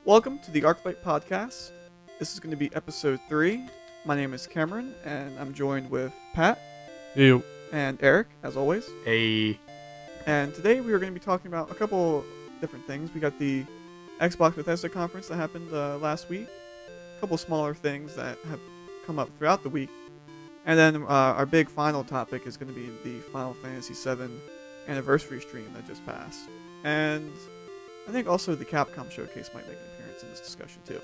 Welcome to the Arclight podcast. This is going to be episode 3. My name is Cameron, and I'm joined with Pat Ew. and Eric, as always. Hey. And today we are going to be talking about a couple different things. We got the Xbox Bethesda conference that happened last week, a couple smaller things that have come up throughout the week, and then our big final topic is going to be the Final Fantasy VII anniversary stream that just passed. And I think also the Capcom Showcase might make an appearance in this discussion too.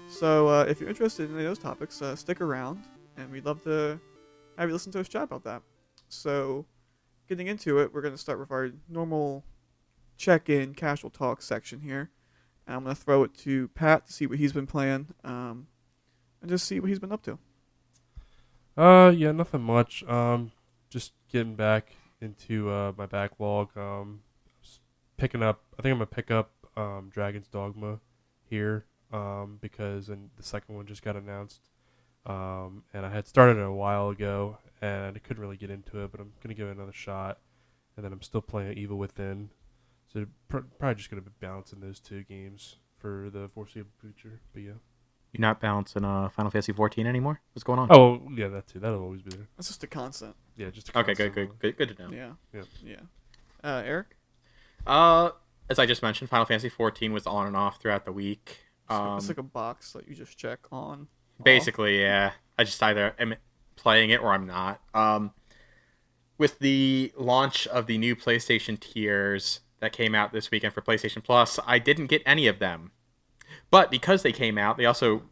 So if you're interested in any of those topics, stick around, and we'd love to have you listen to us chat about that. So getting into it, we're going to start with our normal check-in, casual talk section here. And I'm going to throw it to Pat to see what he's been playing, and just see what he's been up to. Yeah, nothing much. Just getting back into my backlog. Picking up. I think I'm gonna pick up Dragon's Dogma here because the second one just got announced. And I had started it a while ago and I couldn't really get into it, but I'm gonna give it another shot. And then I'm still playing Evil Within, so probably just gonna be balancing those two games for the foreseeable future. But yeah. You're not balancing Final Fantasy 14 anymore? What's going on? Oh yeah, that too. That'll always be there. That's just a constant. Yeah, just Okay, good to know. Yeah. Eric? As I just mentioned, Final Fantasy 14 was on and off throughout the week. It's like a box that you just check on. Basically, yeah. I just either am playing it or I'm not. With the launch of the new PlayStation tiers that came out this weekend for PlayStation Plus, I didn't get any of them. But because they came out, they also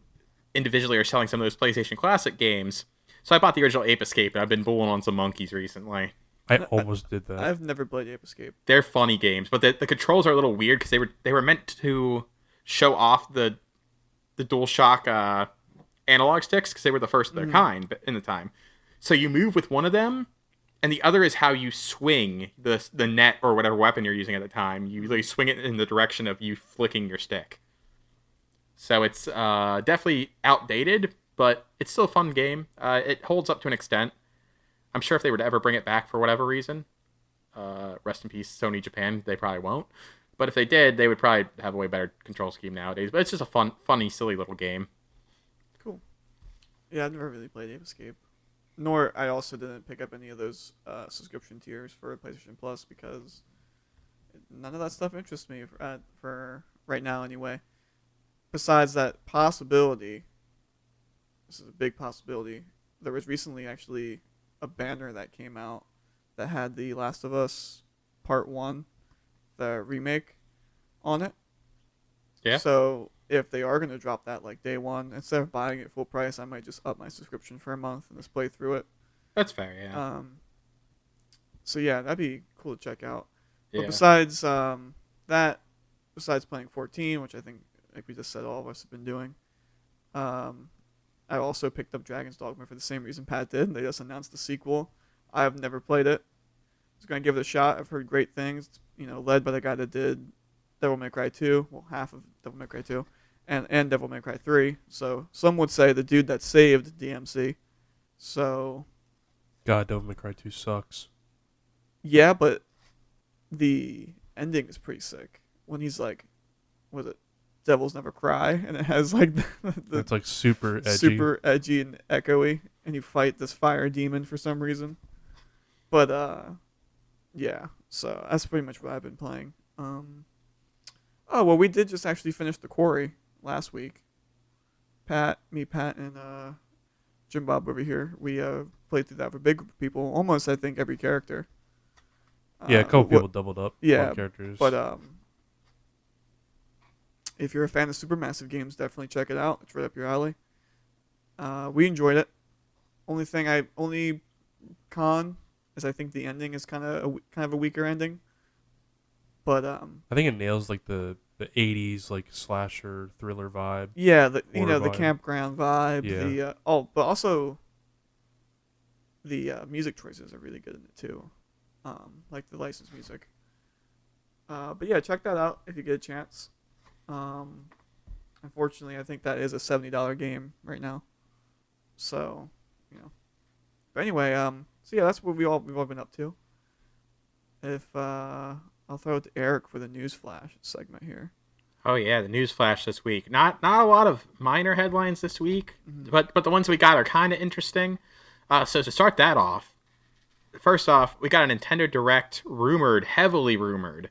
individually are selling some of those PlayStation Classic games. So I bought the original Ape Escape, and I've been bulling on some monkeys recently. I almost did that. I've never played Ape Escape. They're funny games, but the controls are a little weird because they were meant to show off the DualShock analog sticks because they were the first of their kind in the time. So you move with one of them, and the other is how you swing the net or whatever weapon you're using at the time. You really swing it in the direction of you flicking your stick. So it's definitely outdated, but it's still a fun game. It holds up to an extent. I'm sure if they were to ever bring it back for whatever reason, rest in peace, Sony Japan, they probably won't. But if they did, they would probably have a way better control scheme nowadays. But it's just a funny, silly little game. Cool. Yeah, I've never really played Ape Escape. Nor I also didn't pick up any of those subscription tiers for PlayStation Plus because none of that stuff interests me for right now anyway. Besides that possibility, this is a big possibility, there was recently actually a banner that came out that had The Last of Us Part 1, the remake, on it. Yeah. So if they are going to drop that like day one, instead of buying it full price, I might just up my subscription for a month and just play through it. That's fair, yeah. So yeah, that'd be cool to check out. Yeah. But besides that, besides playing 14, which I think, like we just said, all of us have been doing, I also picked up Dragon's Dogma for the same reason Pat did. They just announced the sequel. I have never played it. I was going to give it a shot. I've heard great things. It's, led by the guy that did Devil May Cry 2. Well, half of Devil May Cry 2. And Devil May Cry 3. So some would say the dude that saved DMC. So... God, Devil May Cry 2 sucks. Yeah, but the ending is pretty sick. When he's like, what is it? Devils Never Cry, and it has like it's like super edgy and echoey, and you fight this fire demon for some reason. But yeah, so that's pretty much what I've been playing. We did just actually finish The Quarry last week. Pat, and Jim Bob over here, we played through that with a big group of people, almost I think every character. Yeah, a couple people doubled up. Yeah, characters. But if you're a fan of Supermassive games, definitely check it out. It's right up your alley. We enjoyed it. Only con is I think the ending is kind of a weaker ending. But I think it nails like the 80s like slasher thriller vibe. Yeah, the vibe. campground vibe. Yeah. But also the music choices are really good in it too. Like the licensed music. But yeah, check that out if you get a chance. Unfortunately, I think that is a $70 game right now. So, But anyway, so yeah, that's what we've all been up to. If I'll throw it to Erik for the news flash segment here. Oh yeah, the news flash this week. Not a lot of minor headlines this week, Mm-hmm. but the ones we got are kind of interesting. So to start that off, first off, we got a Nintendo Direct heavily rumored,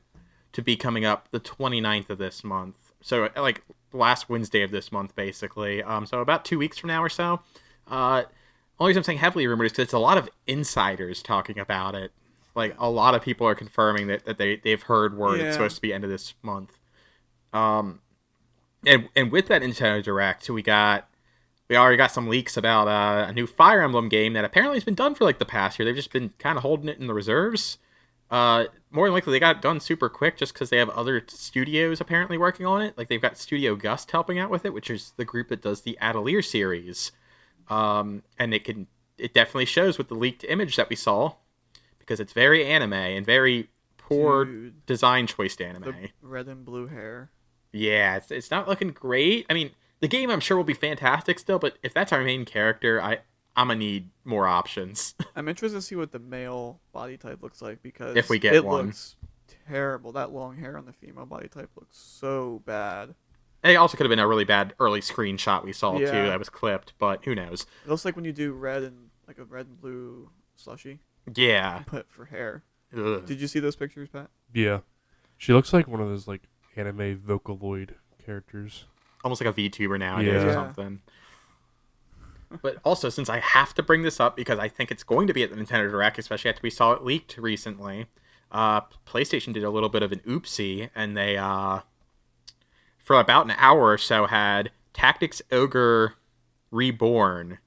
to be coming up the 29th of this month. So like last Wednesday of this month, basically. So about 2 weeks from now or so. Only reason I'm saying heavily rumored is because it's a lot of insiders talking about it. Like a lot of people are confirming that they've heard word it's supposed to be end of this month. And with that Nintendo Direct, we already got some leaks about a new Fire Emblem game that apparently has been done for like the past year. They've just been kind of holding it in the reserves. More than likely, they got it done super quick just because they have other studios apparently working on it. Like they've got Studio Gust helping out with it, which is the group that does the Atelier series. And it definitely shows with the leaked image that we saw, because it's very anime and very poor design choice to anime. The red and blue hair. Yeah, it's not looking great. I mean, the game I'm sure will be fantastic still, but if that's our main character, I'm gonna need more options. I'm interested to see what the male body type looks like, because If we get it one. looks terrible. That long hair on the female body type looks so bad. It also could have been a really bad early screenshot we saw too Yeah. that was clipped, but who knows? It looks like when you do red and like a red and blue slushy, Yeah. put for hair. Ugh. Did you see those pictures, Pat? Yeah, she looks like one of those like anime Vocaloid characters. Almost like a VTuber nowadays or Yeah. something. But also, since I have to bring this up because I think it's going to be at the Nintendo Direct, especially after we saw it leaked recently, PlayStation did a little bit of an oopsie, and they, for about an hour or so, had Tactics Ogre Reborn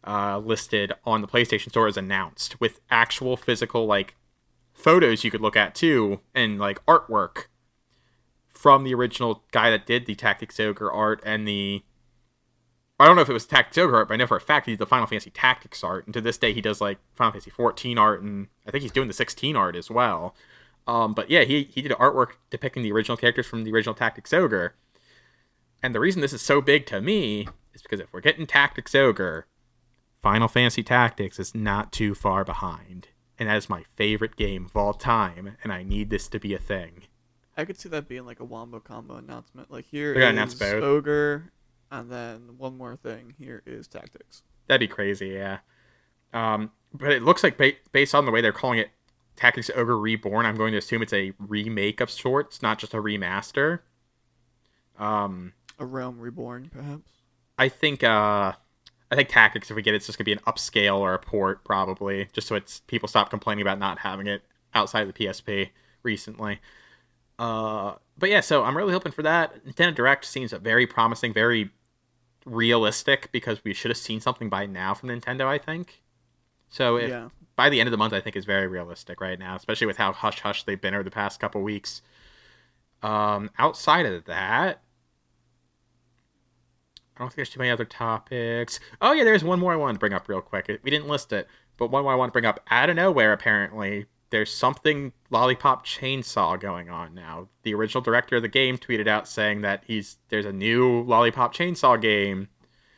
listed on the PlayStation Store as announced, with actual physical, like, photos you could look at, too, and, like, artwork from the original guy that did the Tactics Ogre art and I don't know if it was Tactics Ogre art, but I know for a fact he did the Final Fantasy Tactics art, and to this day he does like Final Fantasy 14 art, and I think he's doing the 16 art as well. But yeah, he did artwork depicting the original characters from the original Tactics Ogre. And the reason this is so big to me is because if we're getting Tactics Ogre, Final Fantasy Tactics is not too far behind. And that is my favorite game of all time, and I need this to be a thing. I could see that being like a wombo combo announcement. Like here They're gonna is announce both. Ogre, and then one more thing. Here is Tactics. That'd be crazy, yeah. But it looks like based on the way they're calling it Tactics Ogre Reborn, I'm going to assume it's a remake of sorts, not just a remaster. A Realm Reborn, perhaps. I think Tactics, if we get it, it's just gonna be an upscale or a port, probably, just so it's people stop complaining about not having it outside of the PSP recently. But yeah, so I'm really hoping for that. Nintendo Direct seems very promising, very realistic, because we should have seen something by now from Nintendo, I think. So if by the end of the month, I think is very realistic right now, especially with how hush-hush they've been over the past couple weeks. Outside of that, I don't think there's too many other topics. Oh yeah, there's one more I wanted to bring up real quick. We didn't list it, but one more I want to bring up. Out of nowhere, apparently, there's something Lollipop Chainsaw going on now. The original director of the game tweeted out saying that there's a new Lollipop Chainsaw game.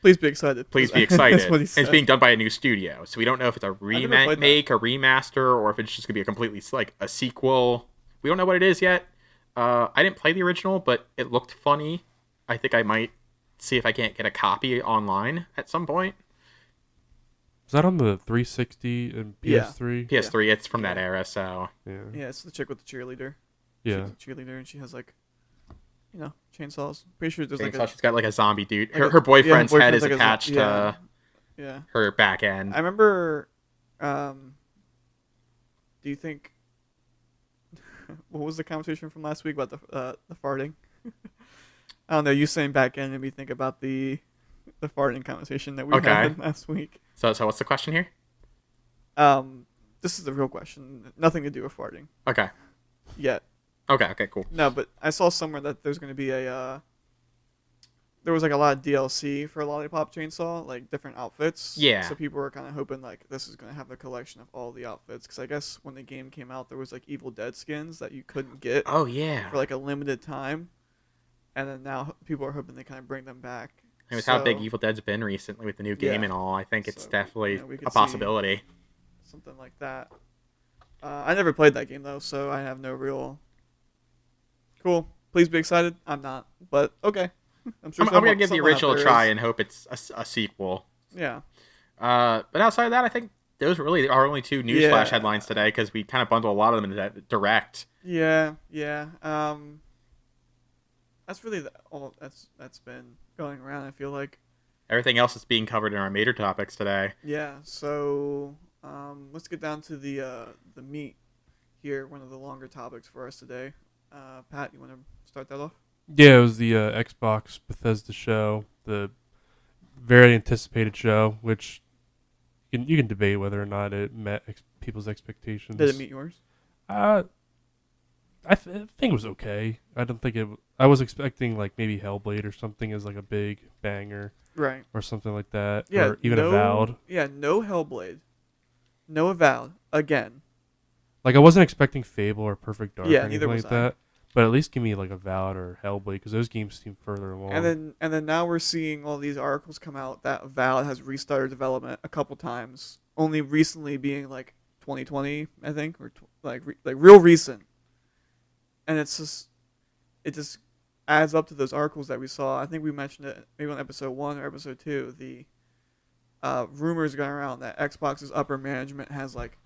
Please be excited. Please be excited. That's what he And said. it's being done by a new studio, so we don't know if it's a never played remake, a remaster, or if it's just gonna be a completely like a sequel. We don't know what it is yet. I didn't play the original, but it looked funny. I think I might see if I can't get a copy online at some point. Is that on the 360 and PS3? PS3, it's from that era, so Yeah. Yeah, it's the chick with the cheerleader. Yeah. She's a cheerleader, and she has like, chainsaws. Pretty sure there's she's like got like a zombie dude. like Her boyfriend's head boyfriend's is like a attached to yeah. her back end. I remember. Do you think? What was the conversation from last week about the farting? I don't know. You saying back end made me think about the farting conversation that we had last week. So what's the question here? This is the real question. Nothing to do with farting Okay. yet. Okay, cool. No, but I saw somewhere that there's going to be there was like a lot of DLC for Lollipop Chainsaw, like different outfits. Yeah. So people were kind of hoping like this is going to have a collection of all the outfits, because I guess when the game came out there was like Evil Dead skins that you couldn't get Oh yeah. for like a limited time, and then now people are hoping they kind of bring them back. And with how big Evil Dead's been recently with the new game and all, I think it's definitely we could a possibility. something like that. I never played that game though, so I have no real. Cool. Please be excited. I'm not, but okay. I'm sure I'm gonna give the someone out original a there try is. and hope it's a sequel. Yeah. But outside of that, I think those were really our only two newsflash headlines today because we kind of bundle a lot of them into that direct. Yeah. That's really all that's been going around. I feel like. Everything else is being covered in our major topics today. Yeah. So let's get down to the meat here. One of the longer topics for us today. Pat, you want to start that off? Yeah, it was the Xbox Bethesda show, the very anticipated show, which you can debate whether or not it met people's expectations. Did it meet yours? I think it was okay. I don't think it. I was expecting like maybe Hellblade or something as like a big banger, Right. or something like that, Yeah. or even Avowed. Yeah. No Hellblade. No Avowed again. Like I wasn't expecting Fable or Perfect Dark Yeah, or neither anything was like I. that. But at least give me like Avowed or Hellblade because those games seem further along. And then now we're seeing all these articles come out that Avowed has restarted development a couple times. Only recently being like 2020, I think, or like real recent. And it just adds up to those articles that we saw. I think we mentioned it maybe on episode 1 or episode 2. The rumors going around that Xbox's upper management has like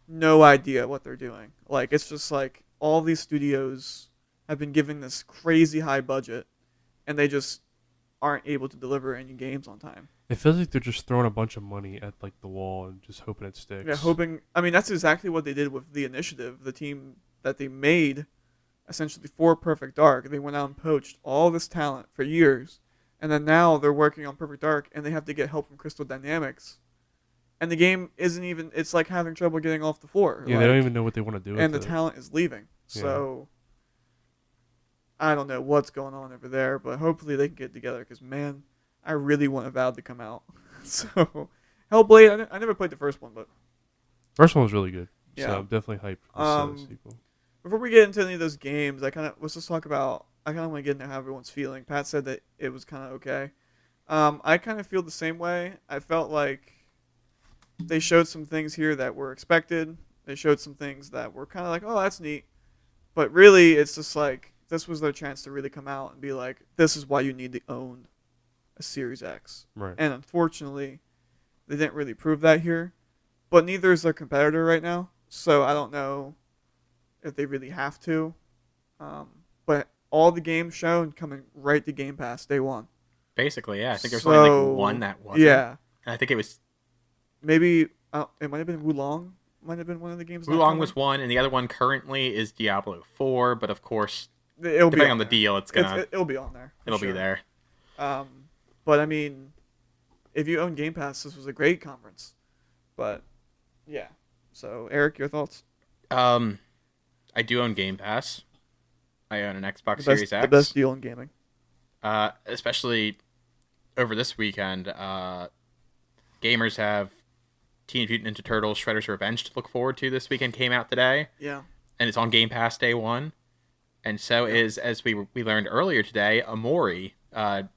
no idea what they're doing. Like it's just like all these studios have been given this crazy high budget, and they just aren't able to deliver any games on time. It feels like they're just throwing a bunch of money at like the wall and just hoping it sticks. Yeah, hoping. I mean, that's exactly what they did with the Initiative, the team that they made essentially for Perfect Dark. They went out and poached all this talent for years, and then now they're working on Perfect Dark, and they have to get help from Crystal Dynamics. And the game isn't even. It's like having trouble getting off the floor. Yeah, like, they don't even know what they want to do. And the with it. talent is leaving. Yeah. So I don't know what's going on over there, but hopefully they can get together. Because man, I really want Avowed to come out. So Hellblade, I never played the first one, but First one was really good. Yeah. So I'm definitely hyped for this sequel. before we get into any of those games, let's just talk about. I kind of want to get into how everyone's feeling. Pat said that it was kind of okay. I kind of feel the same way. I felt like they showed some things here that were expected. They showed some things that were kind of like, oh, that's neat. But really, it's just like, this was their chance to really come out and be like, this is why you need to own a Series X. Right. And unfortunately, they didn't really prove that here. But neither is their competitor right now. So I don't know if they really have to. But all the games shown coming right to Game Pass day one. Basically, yeah. I think there's only like one that wasn't. Yeah. And I think it was Maybe it might have been Wulong. Might have been one of the games. Wulong was one, and the other one currently is Diablo 4. But of course, It'll depending be on the deal, it'll be on there. be there. But I mean, if you own Game Pass, this was a great conference. But yeah. So Eric, your thoughts? I do own Game Pass. I own an Xbox Series X. The best deal in gaming. Especially over this weekend, gamers have Teenage Mutant Ninja Turtles Shredder's Revenge to look forward to this weekend. Came out today. Yeah. And it's on Game Pass day one. And so is, as we learned earlier today, Amori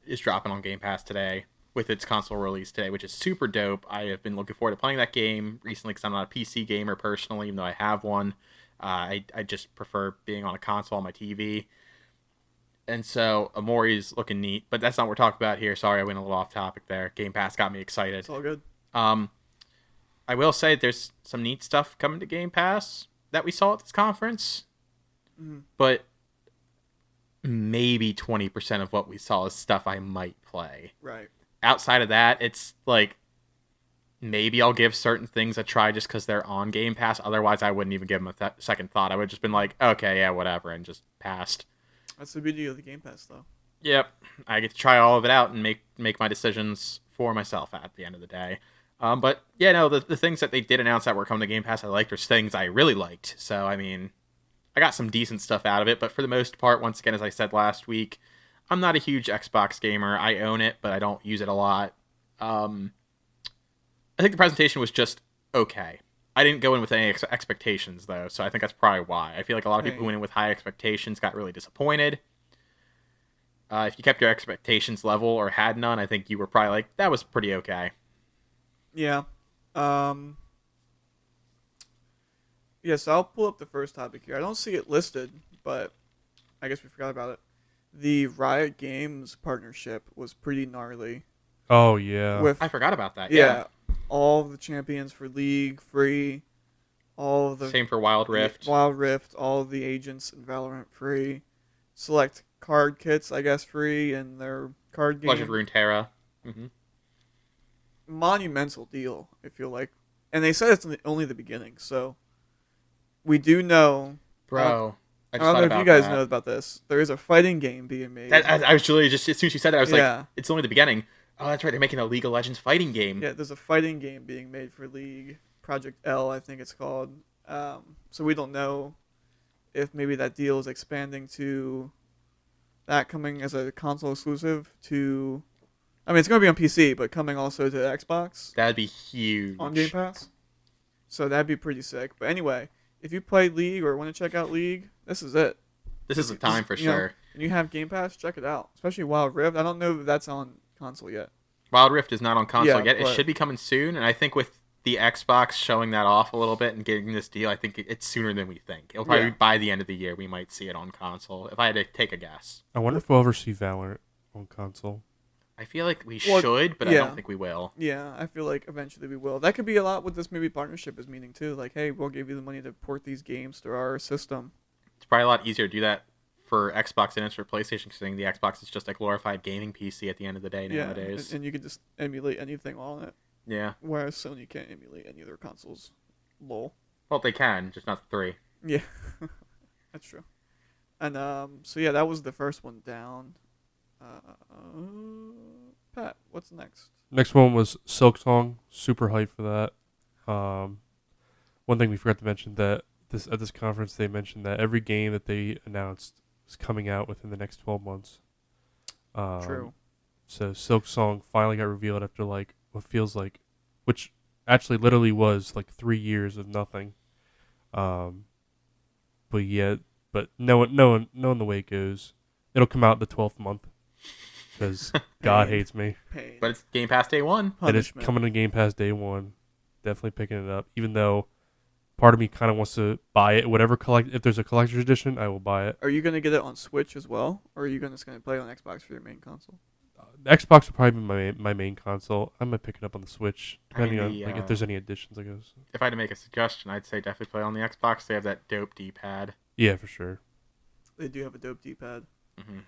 is dropping on Game Pass today with its console release today, which is super dope. I have been looking forward to playing that game recently because I'm not a PC gamer personally, even though I have one. I just prefer being on a console on my TV. And so Amori is looking neat, but that's not what we're talking about here. Sorry, I went a little off topic there. Game Pass got me excited. It's all good. I will say there's some neat stuff coming to Game Pass that we saw at this conference, but maybe 20% of what we saw is stuff I might play. Right. Outside of that, it's like maybe I'll give certain things a try just because they're on Game Pass. Otherwise, I wouldn't even give them a second thought. I would have just been like, okay, yeah, whatever, and just passed. That's the beauty of the Game Pass, though. Yep, I get to try all of it out and make my decisions for myself at the end of the day. But yeah, no, the things that they did announce that were coming to Game Pass I liked are things I really liked. So, I mean, I got some decent stuff out of it, but for the most part, once again, as I said last week, I'm not a huge Xbox gamer. I own it, but I don't use it a lot. I think the presentation was just okay. I didn't go in with any expectations, though, so I think that's probably why. I feel like a lot of people who went in with high expectations got really disappointed. If you kept your expectations level or had none, I think you were probably like, that was pretty okay. Yeah. Yes, I'll pull up the first topic here. I don't see it listed, but I guess we forgot about it. The Riot Games partnership was pretty gnarly. Oh yeah. With I forgot about that. yeah, all of the champions for League free, all of the Same for Wild Rift. Wild Rift, all of the agents in Valorant free, select card kits I guess free in their card game. Legend of Runeterra. Mm-hmm. Monumental deal, I feel like, and they said it's only the beginning. So we do know, Bro, I don't know if you guys know about this. There is a fighting game being made. I was literally just as soon as you said that, I was Yeah. like, it's only the beginning. Oh, that's right. They're making a League of Legends fighting game. Yeah, there's a fighting game being made for League, Project L, I think it's called. So we don't know if maybe that deal is expanding to that coming as a console exclusive to. I mean, it's going to be on PC, but coming also to Xbox That'd be huge. on Game Pass. So that'd be pretty sick. But anyway, if you play League or want to check out League, this is it. This is the time for You know, sure. and you have Game Pass, check it out. Especially Wild Rift. I don't know if that's on console yet. Wild Rift is not on console Yeah, yet. It but- should be coming soon, and I think with the Xbox showing that off a little bit and getting this deal, I think it's sooner than we think. It'll probably Yeah. be by the end of the year we might see it on console. If I had to take a guess, I wonder if we'll ever see Valorant on console. I feel like we Well, should, but I yeah. don't think we will. Yeah, I feel like eventually we will. That could be a lot what this maybe partnership is meaning too. Like, hey, we'll give you the money to port these games to our system. It's probably a lot easier to do that for Xbox than it is for PlayStation, considering the Xbox is just a glorified gaming PC at the end of the day Yeah, nowadays. and you can just emulate anything on it, Yeah. whereas Sony can't emulate any of their consoles. Lol. Well, they can, just not the 3. Yeah, that's true. And so yeah, that was the first one down. Pat, what's next? Next one was Silk Song. Super hyped for that. One thing we forgot to mention that at this conference they mentioned that every game that they announced is coming out within the next 12 months. True. So Silk Song finally got revealed after like what feels like, which actually literally was like 3 years of nothing. But knowing the way it goes, it'll come out the 12th month because God hates me. Pain. But it's Game Pass day one. It is Punishment. coming to Game Pass day one. Definitely picking it up, even though part of me kind of wants to buy it. If there's a collector's edition, I will buy it. Are you gonna get it on Switch as well, or are you just gonna play it on Xbox for your main console? The Xbox will probably be my main console. I might pick it up on the Switch, I mean, depending on if there's any additions, I guess. If I had to make a suggestion, I'd say definitely play on the Xbox. They have that dope D-pad. Yeah, for sure. They do have a dope D-pad. Mm-hmm.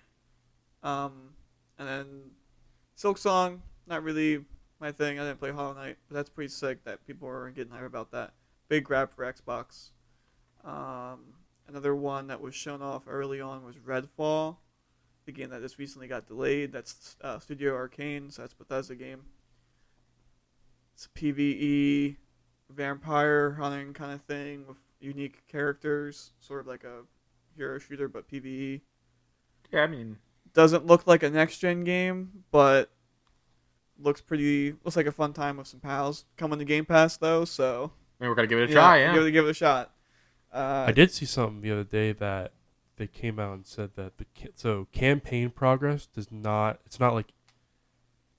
And then Silk Song, not really my thing. I didn't play Hollow Knight, but that's pretty sick that people are getting hype about that. Big grab for Xbox. Another one that was shown off early on was Redfall, the game that just recently got delayed. That's Studio Arcane, so that's Bethesda game. It's a PvE vampire hunting kind of thing with unique characters, sort of like a hero shooter, but PvE. Yeah, I mean, Doesn't look like a next gen game, but looks like a fun time with some pals. Coming to Game Pass though, so we're gonna give it a try. Yeah. give it a shot. I did see something the other day that they came out and said that campaign progress does not. It's not like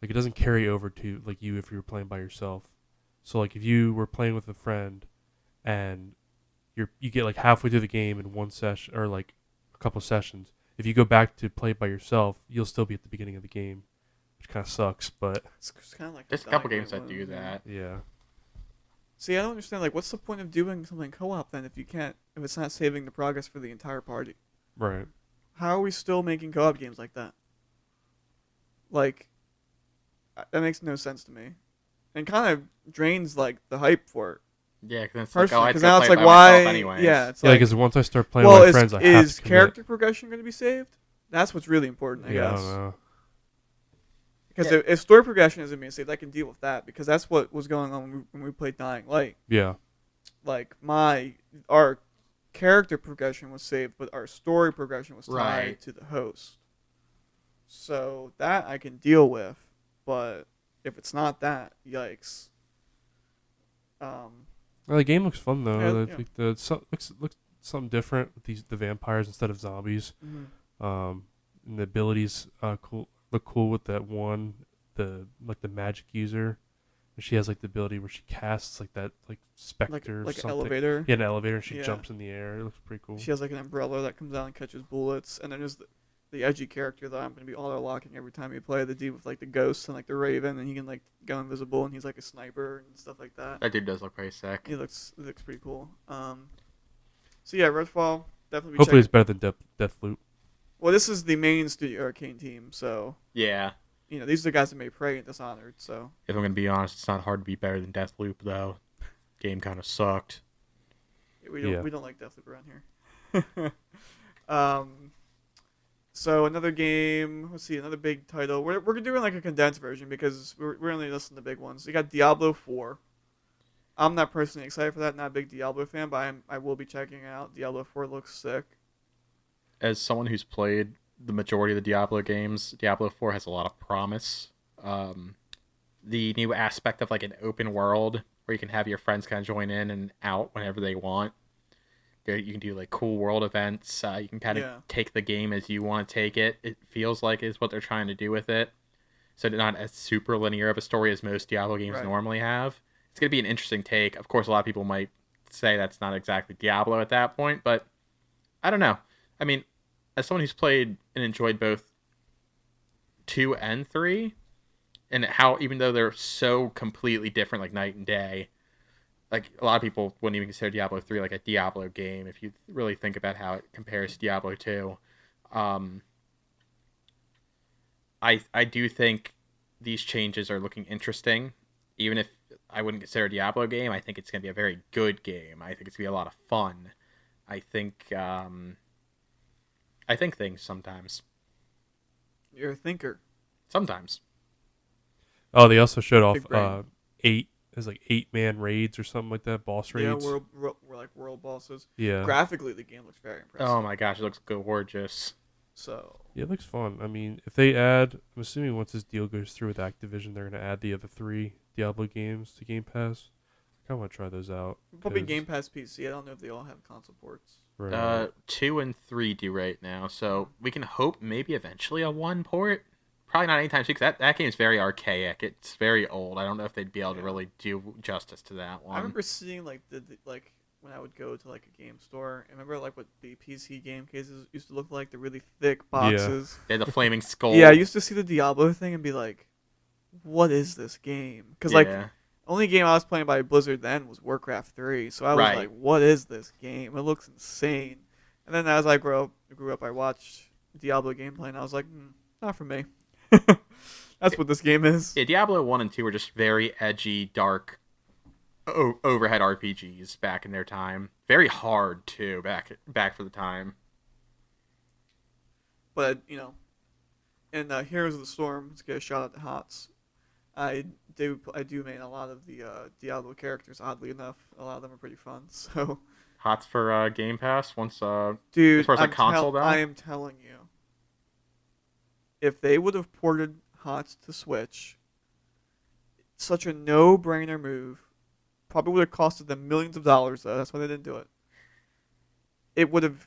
it doesn't carry over to like you if you were playing by yourself. So like if you were playing with a friend, and you get like halfway through the game in one session or like a couple sessions. If you go back to play by yourself, you'll still be at the beginning of the game, which kind of sucks. But It's kind of like There's a couple games that do that. yeah, See, I don't understand. Like, what's the point of doing something co-op then if it's not saving the progress for the entire party? right. How are we still making co-op games like that? Like, that makes no sense to me, and kind of drains like the hype for it. Yeah, because it's like, oh, Personally, I'd because still now it's play like by myself why? anyways. Yeah, it's Yeah, like because once I start playing well, with my friends, I have is to commit. character progression going to be saved? That's what's really important, I Yeah, I guess. don't know. Because Yeah. if story progression isn't being saved, I can deal with that because that's what was going on when we played Dying Light. Yeah, Like our character progression was saved, but our story progression was tied Right. to the host. So that I can deal with, but if it's not that, yikes. well, the game looks fun though. Yeah, I yeah. think looks something different with the vampires instead of zombies. Mhm. And the abilities look cool with that one, the magic user. She has like the ability where she casts like that like specter like or an something. elevator. Yeah, an elevator, and she Yeah. jumps in the air. It looks pretty cool. She has like an umbrella that comes out and catches bullets, and then there's the edgy character that I'm gonna be auto locking every time you play. The dude with like the ghosts and like the raven, and he can like go invisible, and he's like a sniper and stuff like that. That dude does look pretty sick. He looks pretty cool. So yeah, Redfall definitely. Hopefully, it's better than Deathloop. Well, this is the main Studio Arcane team, so Yeah. you know these are the guys that made Prey and Dishonored. So If I'm gonna be honest, it's not hard to be better than Deathloop though. Game kind of sucked. we don't like Deathloop around here. So another game. Let's see, another big title. We're doing like a condensed version because we're only listening to big ones. You got Diablo 4. I'm not personally excited for that. Not a big Diablo fan, but I will be checking it out. Diablo 4 looks sick. As someone who's played the majority of the Diablo games, Diablo 4 has a lot of promise. The new aspect of like an open world where you can have your friends kind of join in and out whenever they want. You can do like cool world events. You can kind of take the game as you want to take it. It feels like is what they're trying to do with it. So not as super linear of a story as most Diablo games normally have. It's going to be an interesting take. Of course, a lot of people might say that's not exactly Diablo at that point, but I don't know. I mean, as someone who's played and enjoyed both 2 and 3, and how even though they're so completely different, like night and day, like a lot of people wouldn't even consider Diablo 3 like a Diablo game if you really think about how it compares to Diablo 2. I do think these changes are looking interesting. Even if I wouldn't consider a Diablo game, I think it's going to be a very good game. I think it's going to be a lot of fun. I think things sometimes. You're a thinker. Sometimes. Oh, they also showed Big off brain. 8. There's like 8-man raids or something like that. Boss raids. Yeah, we're like world bosses. Yeah. Graphically, the game looks very impressive. Oh my gosh, it looks gorgeous. So Yeah, it looks fun. I mean, if they add, I'm assuming once this deal goes through with Activision, they're going to add the other 3 Diablo games to Game Pass. I kind of want to try those out. probably Game Pass PC. I don't know if they all have console ports. Right. 2 and 3 do right now, so we can hope maybe eventually a 1 port. Probably not anytime soon, because that game is very archaic. It's very old. I don't know if they'd be able to really do justice to that one. I remember seeing like the when I would go to like a game store. I remember like what the PC game cases used to look like. The really thick boxes. Yeah, the flaming skull. Yeah, I used to see the Diablo thing and be like, "What is this game?" Because like only game I was playing by Blizzard then was Warcraft 3. So I was like, "What is this game? It looks insane." And then as I grew up, I watched Diablo gameplay, and I was like, "Not for me." That's what this game is. Yeah, Diablo 1 and 2 were just very edgy, dark, overhead RPGs back in their time. Very hard, too, back for the time. But, you know, in Heroes of the Storm, let's get a shout out to HOTS. I do main a lot of the Diablo characters, oddly enough. A lot of them are pretty fun, so... HOTS for Game Pass once... Dude, as far as like console, though? I am telling you. If they would have ported HOTS to Switch, such a no-brainer move, probably would have costed them millions of dollars, though. That's why they didn't do it. It would have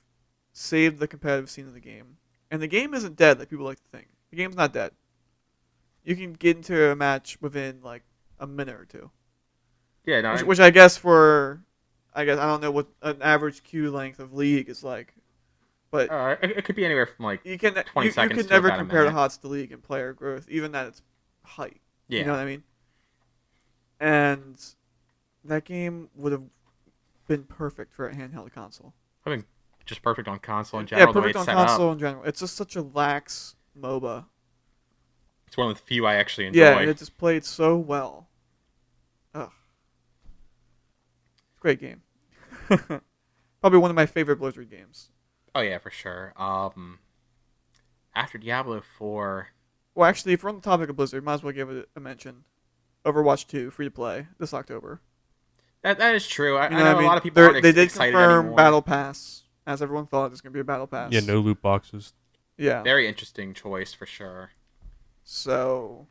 saved the competitive scene of the game. And the game isn't dead like people like to think. The game's not dead. You can get into a match within, like, a minute or two. Yeah, no, Which I guess I don't know what an average queue length of League is like. But it could be anywhere from like 20 seconds. You can to never about compare the a minute. HOTS to League in player growth, even at its height. Yeah. You know what I mean? And that game would have been perfect for a handheld console. I mean, just perfect on console in general. Yeah, perfect the way on it's set console up. in general. It's just such a lax MOBA. It's one of the few I actually enjoy. Yeah, and it just played so well. Ugh. Great game. Probably one of my favorite Blizzard games. Oh yeah, for sure. After Diablo 4, Well, actually, if we're on the topic of Blizzard, might as well give it a mention. Overwatch 2, free to play this October. that is true. I You know what a mean? lot of people aren't They did excited confirm anymore. Battle Pass, as everyone thought there's going to be a Battle Pass. Yeah, no loot boxes. Yeah. Very interesting choice for sure. So,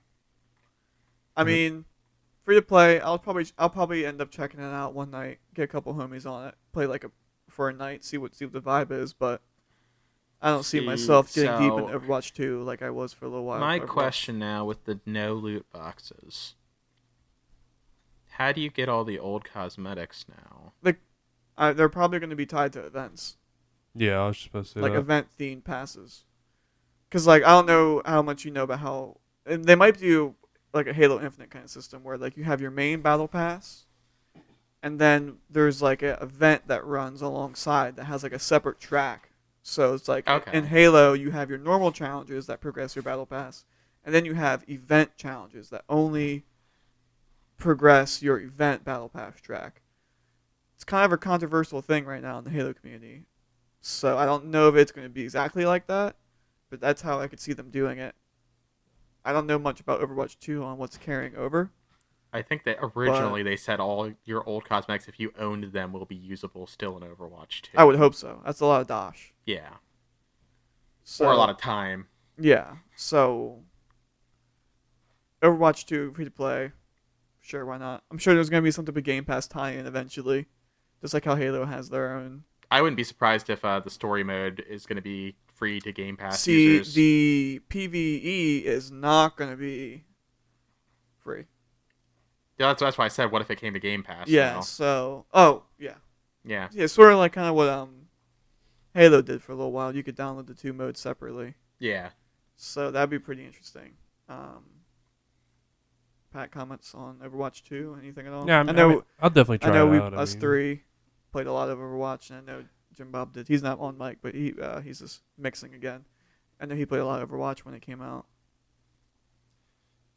I mean, free to play. I'll probably end up checking it out one night. Get a couple homies on it. Play like for a night. See what the vibe is. But I don't see myself getting deep in Overwatch 2 like I was for a little while. My with Overwatch. question now with the no loot boxes. How do you get all the old cosmetics now? They're probably going to be tied to events, Yeah, I was just supposed to say like that. event-themed passes. Because, like, I don't know how much you know about how... And they might do, like, a Halo Infinite kind of system where, like, you have your main battle pass, and then there's, like, an event that runs alongside that has, like, a separate track. So it's like, Okay. in Halo, you have your normal challenges that progress your battle pass, and then you have event challenges that only progress your event battle pass track. It's kind of a controversial thing right now in the Halo community. So I don't know if it's going to be exactly like that, but that's how I could see them doing it. I don't know much about Overwatch 2 on what's carrying over. I think that originally they said all your old cosmetics, if you owned them, will be usable still in Overwatch 2. I would hope so. That's a lot of dosh. Yeah. So, Or a lot of time. Yeah. So Overwatch 2 free to play. Sure, why not? I'm sure there's going to be some type of Game Pass tie-in eventually, just like how Halo has their own. I wouldn't be surprised if the story mode is going to be free to Game Pass See, users. the PvE is not going to be free. Yeah, that's why I said, what if it came to Game Pass? Yeah. now? So, oh yeah, Yeah. yeah, sort of like kind of what Halo did for a little while. You could download the two modes separately. Yeah. So that'd be pretty interesting. Pat, comments on Overwatch 2? Anything at all? Yeah, I mean, I'll definitely try I know it out. us three played a lot of Overwatch, and I know Jim Bob did. He's not on mic, but he's just mixing again. I know he played a lot of Overwatch when it came out.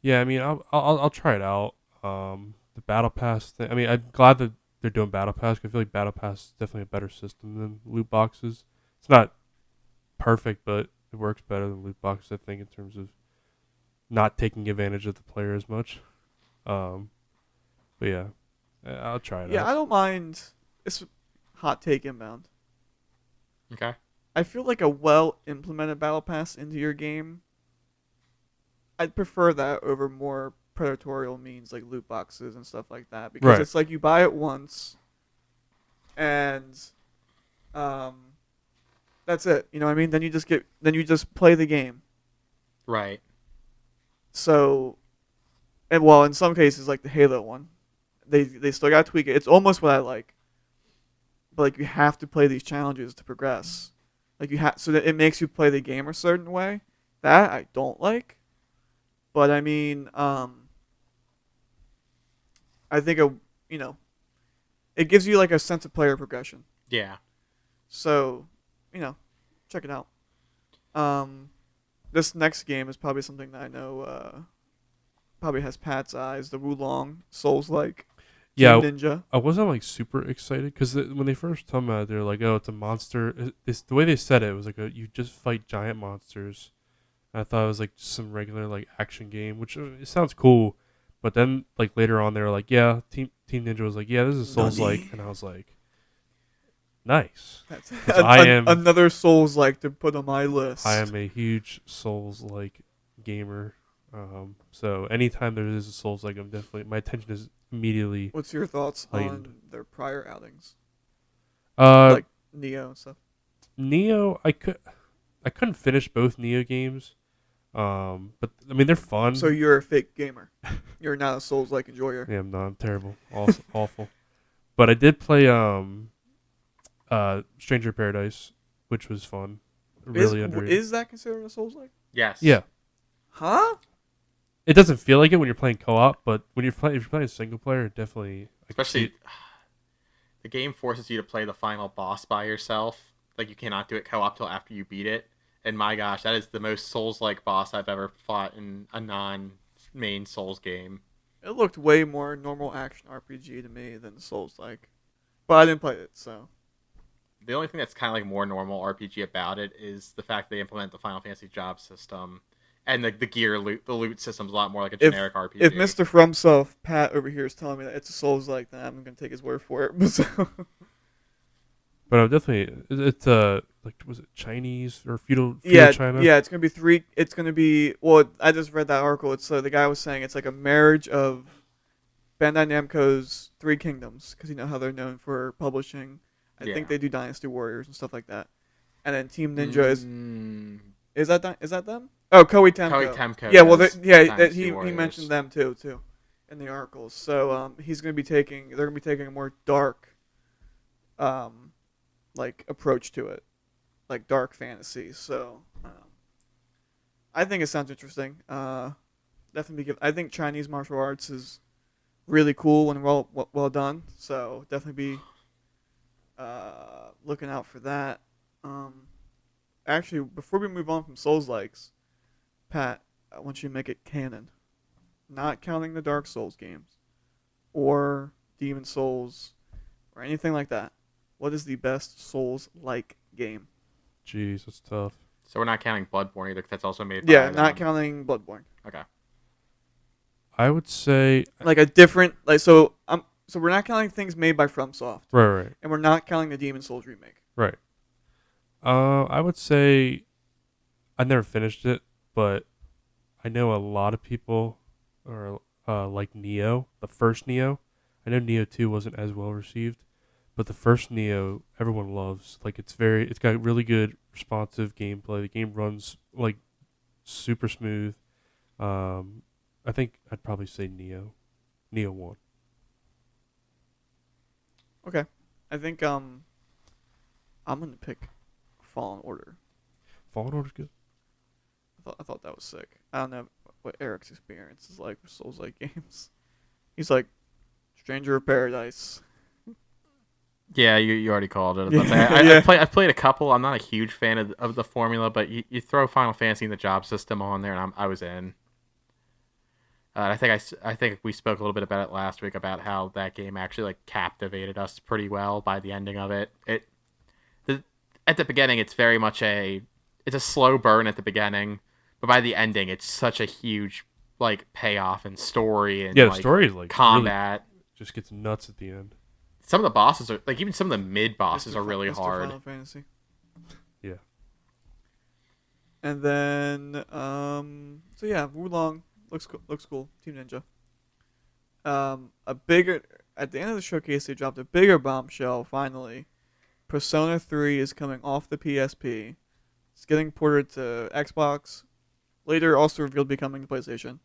Yeah, I mean, I'll try it out. The Battle Pass thing. I mean, I'm glad that they're doing Battle Pass. 'Cause I feel like Battle Pass is definitely a better system than loot boxes. It's not perfect, but it works better than loot boxes. I think in terms of not taking advantage of the player as much. But yeah, I'll try it Yeah, out. I don't mind. It's hot take inbound. Okay. I feel like a well implemented battle pass into your game. I'd prefer that over more predatorial means like loot boxes and stuff like that, because Right. it's like you buy it once, and that's it. You know what I mean? Then you just play the game. Right. So, and well, in some cases, like the Halo one, they still got to tweak it. It's almost what I like, but like you have to play these challenges to progress. Like you have, so that it makes you play the game a certain way. That I don't like, but I mean, I think it gives you like a sense of player progression. Yeah. So, check it out. This next game is probably something that I know probably has Pat's eyes. The Wulong Souls-like Yeah, Team Ninja. I wasn't like super excited because when they first told me, they're like, "Oh, it's a monster." The way they said it was like you just fight giant monsters. And I thought it was like just some regular like action game, which it sounds cool. But then like later on, they were like, "Yeah, Team Ninja was like, yeah, this is Souls-like," and I was like, "Nice." That's I am another Souls-like to put on my list. I am a huge Souls-like gamer. So anytime there is a Souls-like, my attention is immediately. What's your thoughts heightened. on their prior outings, Like like Neo and stuff? Neo, I couldn't finish both Neo games. But I mean they're fun. So you're a fake gamer. You're not a Souls-like enjoyer. Yeah, I'm terrible. Awful. But I did play Stranger Paradise, which was fun. Really underrated. Is that considered a Souls-like? Yes. Yeah. Huh? It doesn't feel like it when you're playing co-op, but when if you're playing single player, it definitely. Especially, the game forces you to play the final boss by yourself. Like, you cannot do it co-op till after you beat it. And my gosh, that is the most Souls-like boss I've ever fought in a non-main Souls game. It looked way more normal action RPG to me than Souls-like. But I didn't play it, so. The only thing that's kind of like more normal RPG about it is the fact they implement the Final Fantasy job system. And the loot system's a lot more like a generic RPG. If Mr. FromSoft, Pat over here, is telling me that it's a Souls-like, then I'm going to take his word for it. So. But I'm definitely it's like was it Chinese or feudal China? Yeah, it's gonna be three. It's gonna be well. I just read that article. It's the guy was saying it's like a marriage of Bandai Namco's Three Kingdoms, because you know how they're known for publishing. I think they do Dynasty Warriors and stuff like that. And then Team Ninja is that them? Oh, Koei Temco. Koei Temco. Yeah, well, does he Dynasty he Warriors. mentioned them too. in the articles. So they're going to be taking a more dark, like approach to it, like dark fantasy. So I think it sounds interesting. Definitely, I think Chinese martial arts is really cool and well done. So definitely be looking out for that. Actually, before we move on from Souls likes, Pat, I want you to make it canon, not counting the Dark Souls games or Demon Souls or anything like that. What is the best Souls-like game? Jeez, that's tough. So we're not counting Bloodborne either, 'cause that's also made by Yeah, not counting Bloodborne. Okay. I would say Like a different so we're not counting things made by FromSoft. right. And we're not counting the Demon Souls remake. Right. I would say I never finished it, but I know a lot of people are like Neo, the first Neo. I know Neo 2 wasn't as well received, but the first Neo everyone loves. Like it's got really good responsive gameplay. The game runs like super smooth. I think I'd probably say Neo 1. Okay. I think I'm gonna pick Fallen Order. Fallen Order's good. I thought that was sick. I don't know what Eric's experience is like with Souls-like games. He's like Stranger of Paradise. Yeah, you already called it. Yeah. I've played a couple. I'm not a huge fan of the formula, but you throw Final Fantasy and the job system on there, and I was in. I think we spoke a little bit about it last week about how that game actually like captivated us pretty well by the ending of it. At the beginning, it's very much it's a slow burn at the beginning, but by the ending, it's such a huge like payoff and story and The story is like combat. really just gets nuts at the end. Some of the bosses are like even some of the mid bosses Mr. are really Mr. hard. Final Fantasy. Yeah. And then so yeah, Wulong looks cool. Team Ninja. At the end of the showcase, they dropped a bigger bombshell. Finally, Persona 3 is coming off the PSP. It's getting ported to Xbox. Later, also revealed to be coming to PlayStation.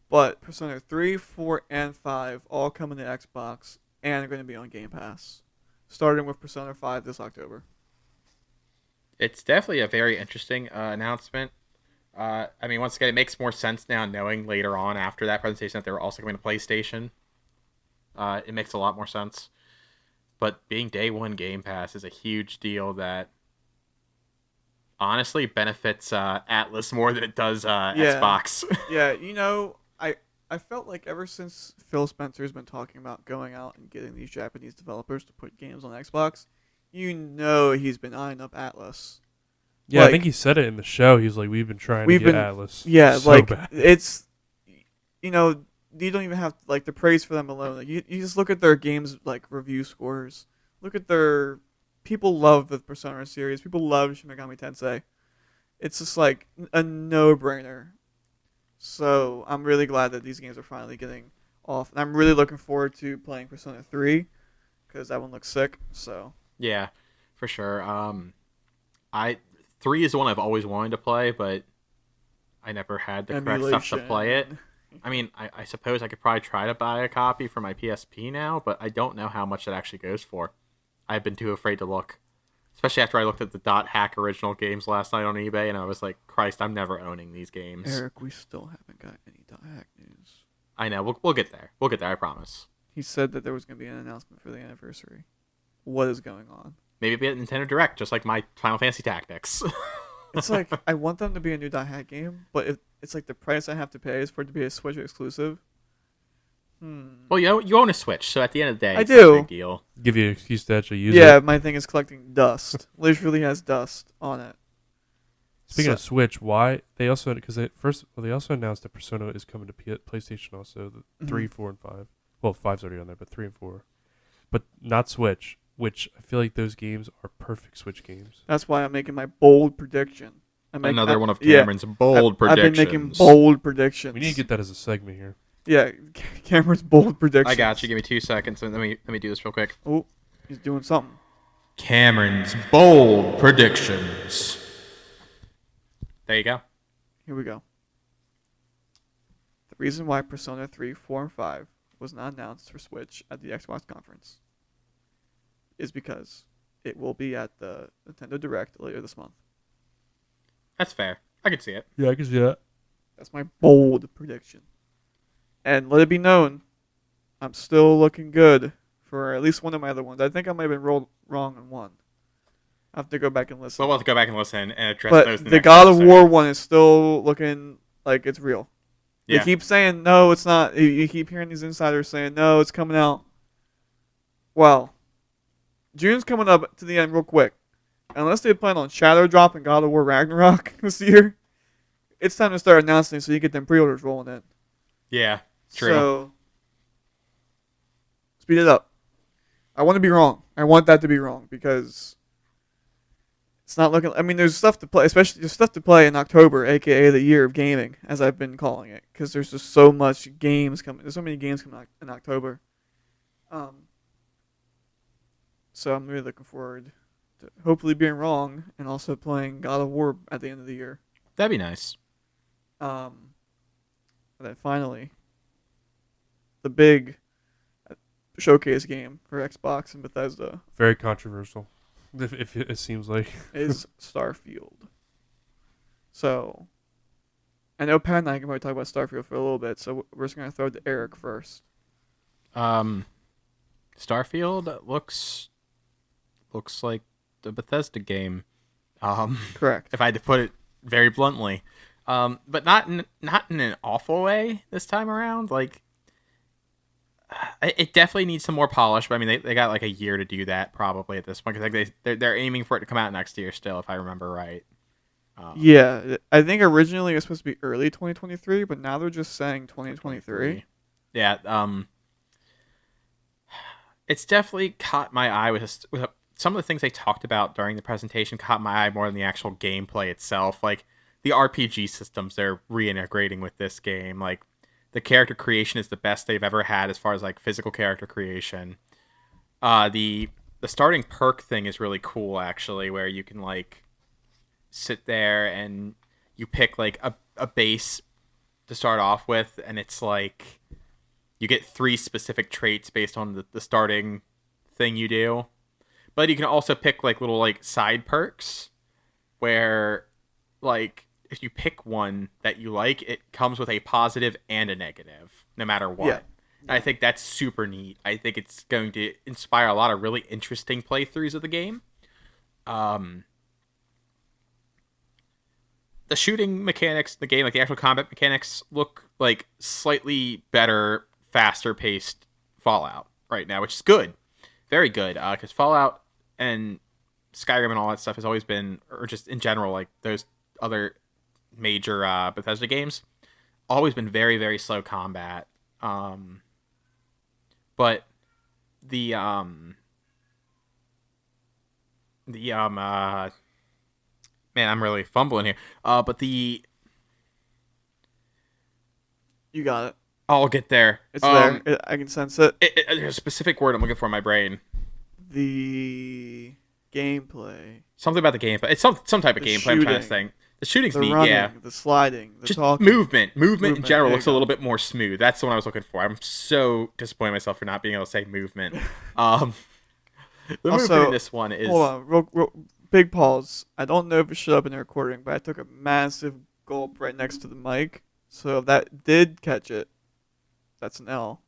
But Persona 3, 4, and 5 all coming to Xbox and are going to be on Game Pass, starting with Persona 5 this October. It's definitely a very interesting announcement. I mean, once again, it makes more sense now knowing later on after that presentation that they were also coming to PlayStation. It makes a lot more sense. But being day one Game Pass is a huge deal that honestly benefits Atlas more than it does Xbox. Yeah, I felt like ever since Phil Spencer's been talking about going out and getting these Japanese developers to put games on Xbox, he's been eyeing up Atlas. Yeah, I think he said it in the show. He's like, we've been trying to get Atlas. Yeah, so like bad. it's, you don't even have like the praise for them alone. Like, you just look at their games like review scores. Look at people love the Persona series. People love Shin Megami Tensei. It's just like a no-brainer. So I'm really glad that these games are finally getting off, and I'm really looking forward to playing Persona 3 because that one looks sick. So yeah, for sure. 3 is the one I've always wanted to play, but I never had the correct stuff to play it. I mean, I suppose I could probably try to buy a copy for my PSP now, but I don't know how much that actually goes for. I've been too afraid to look. Especially after I looked at the .hack original games last night on eBay, and I was like, Christ, I'm never owning these games. Eric, we still haven't got any .hack news. I know. We'll get there. We'll get there, I promise. He said that there was going to be an announcement for the anniversary. What is going on? Maybe be at Nintendo Direct, just like my Final Fantasy Tactics. It's like, I want them to be a new .hack game, but it's like the price I have to pay is for it to be a Switch exclusive. Well, you own a Switch, so at the end of the day, I it's do. not a big deal. Give you an excuse to actually use it. Yeah, my thing is collecting dust. Literally has dust on it. Speaking of Switch, why they also also announced that Persona is coming to PlayStation also, the 3, 4, and 5. Well, 5's already on there, but 3 and 4, but not Switch. Which I feel like those games are perfect Switch games. That's why I'm making my bold prediction. Another one of Cameron's bold predictions. I've been making bold predictions. We need to get that as a segment here. Yeah, Cameron's bold predictions. I got you. Give me 2 seconds. Let me do this real quick. Oh, he's doing something. Cameron's bold predictions. There you go. Here we go. The reason why Persona 3, 4, and 5 was not announced for Switch at the Xbox conference is because it will be at the Nintendo Direct later this month. That's fair. I can see it. Yeah, I can see that. That's my bold prediction. And let it be known, I'm still looking good for at least one of my other ones. I think I might have been rolled wrong on one. I have to go back and listen. So we'll have to go back and listen and address but those in the next God of episode. War one is still looking like it's real. Yeah. They keep saying, no, it's not. You keep hearing these insiders saying, no, it's coming out. Well, June's coming up to the end real quick. Unless they plan on Shadow Drop and God of War Ragnarok this year, it's time to start announcing so you get them pre-orders rolling in. Yeah, true. So, speed it up. I want to be wrong. I want that to be wrong because it's not looking. I mean, there's stuff to play, especially there's stuff to play in October, aka the year of gaming, as I've been calling it, because there's just so much games coming. There's so many games coming out in October. So I'm really looking forward to hopefully being wrong and also playing God of War at the end of the year. That'd be nice. And then finally, the big showcase game for Xbox and Bethesda Very controversial. If it seems like is Starfield. So, I know Pat and I can probably talk about Starfield for a little bit, so we're just going to throw it to Erik first. Starfield looks like the Bethesda game. Correct. If I had to put it very bluntly. But not in an awful way this time around. Like, it definitely needs some more polish. But I mean, they got like a year to do that probably at this point. Because they're aiming for it to come out next year still, if I remember right. Yeah, I think originally it was supposed to be early 2023, but now they're just saying 2023. Yeah. It's definitely caught my eye with some of the things they talked about during the presentation. Caught my eye more than the actual gameplay itself. Like, the RPG systems they're reintegrating with this game, like the character creation is the best they've ever had as far as like physical character creation. The starting perk thing is really cool actually, where you can like sit there and you pick like a base to start off with, and it's like you get 3 specific traits based on the starting thing you do. But you can also pick like little like side perks where like if you pick one that you like, it comes with a positive and a negative, no matter what. Yeah. I think that's super neat. I think it's going to inspire a lot of really interesting playthroughs of the game. The shooting mechanics, the game, like the actual combat mechanics, look like slightly better, faster paced Fallout right now, which is good. Very good. Because Fallout and Skyrim and all that stuff has always been, or just in general, like those other major Bethesda games, always been very, very slow combat. But the man, I'm really fumbling here. But you got it. I'll get there. It's there. I can sense it. There's a specific word I'm looking for in my brain. The gameplay. Something about the gameplay. It's some type of gameplay. Shooting. I'm trying to think. The shooting's neat, running, yeah. The sliding, the just talking. Movement in general looks a go. little bit more smooth. That's the one I was looking for. I'm so disappointed in myself for not being able to say movement. The movement in this one is... Hold on, real big pause. I don't know if it showed up in the recording, but I took a massive gulp right next to the mic. So if that did catch it, that's an L.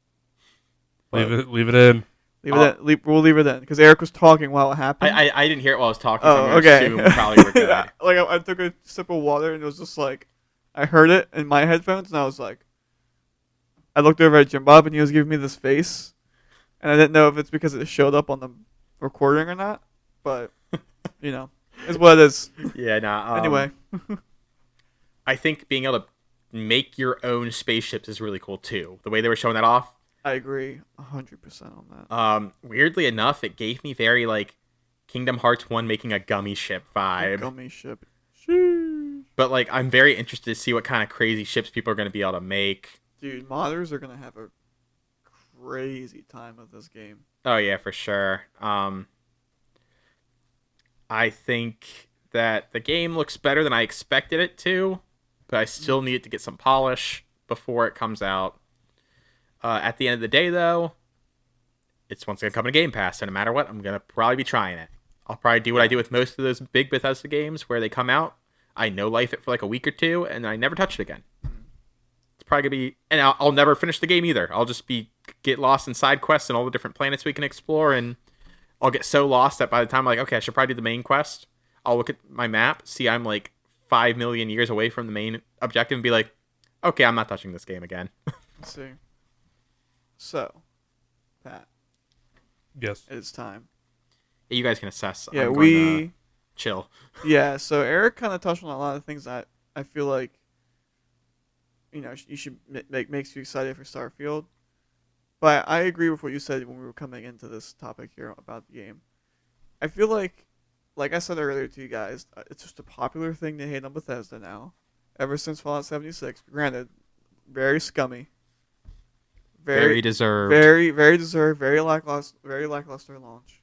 leave it in. We'll leave it in because Erik was talking while it happened. I didn't hear it while I was talking. Oh, so I'm okay. assume probably we're good. Like I took a sip of water and it was just like I heard it in my headphones and I was like, I looked over at Jim Bob and he was giving me this face, and I didn't know if it's because it showed up on the recording or not, but you know, it's what it is. Yeah. Nah. Anyway, I think being able to make your own spaceships is really cool too. The way they were showing that off. I agree 100% on that. Weirdly enough, it gave me very like Kingdom Hearts 1 making a gummy ship vibe. Gummy ship. Sheesh. But like, I'm very interested to see what kind of crazy ships people are going to be able to make. Dude, modders are gonna have a crazy time with this game. Oh yeah, for sure. I think that the game looks better than I expected it to, but I still need it to get some polish. before it comes out. At the end of the day, though, it's once going to come to Game Pass, so no matter what, I'm going to probably be trying it. I'll probably do what I do with most of those big Bethesda games where they come out, I no-life it for like a week or two, and I never touch it again. It's probably going to be... And I'll never finish the game either. I'll just get lost in side quests and all the different planets we can explore, and I'll get so lost that by the time I'm like, okay, I should probably do the main quest, I'll look at my map, see I'm like 5 million years away from the main objective, and be like, okay, I'm not touching this game again. Let's see. So, Pat, Yes. it's time. You guys can assess. Yeah, I'm going to chill. Yeah, so Erik kind of touched on a lot of things that I feel like, you should makes you excited for Starfield. But I agree with what you said when we were coming into this topic here about the game. I feel like I said earlier to you guys, it's just a popular thing to hate on Bethesda now. Ever since Fallout 76. Granted, very scummy. Very deserved. Very, very deserved. Very lackluster launch.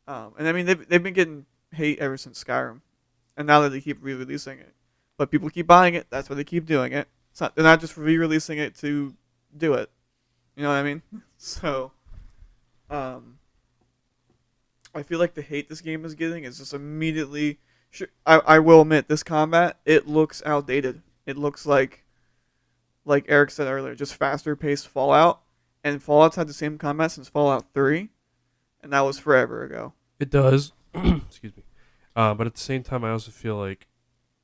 And I mean, they've been getting hate ever since Skyrim. And now that they keep re-releasing it. But people keep buying it, that's why they keep doing it. They're not just re-releasing it to do it. You know what I mean? So, I feel like the hate this game is getting is just immediately... I will admit, this combat, it looks outdated. It looks like Erik said earlier, just faster paced Fallout. And Fallout's had the same combat since Fallout 3. And that was forever ago. It does. Excuse me. But at the same time, I also feel like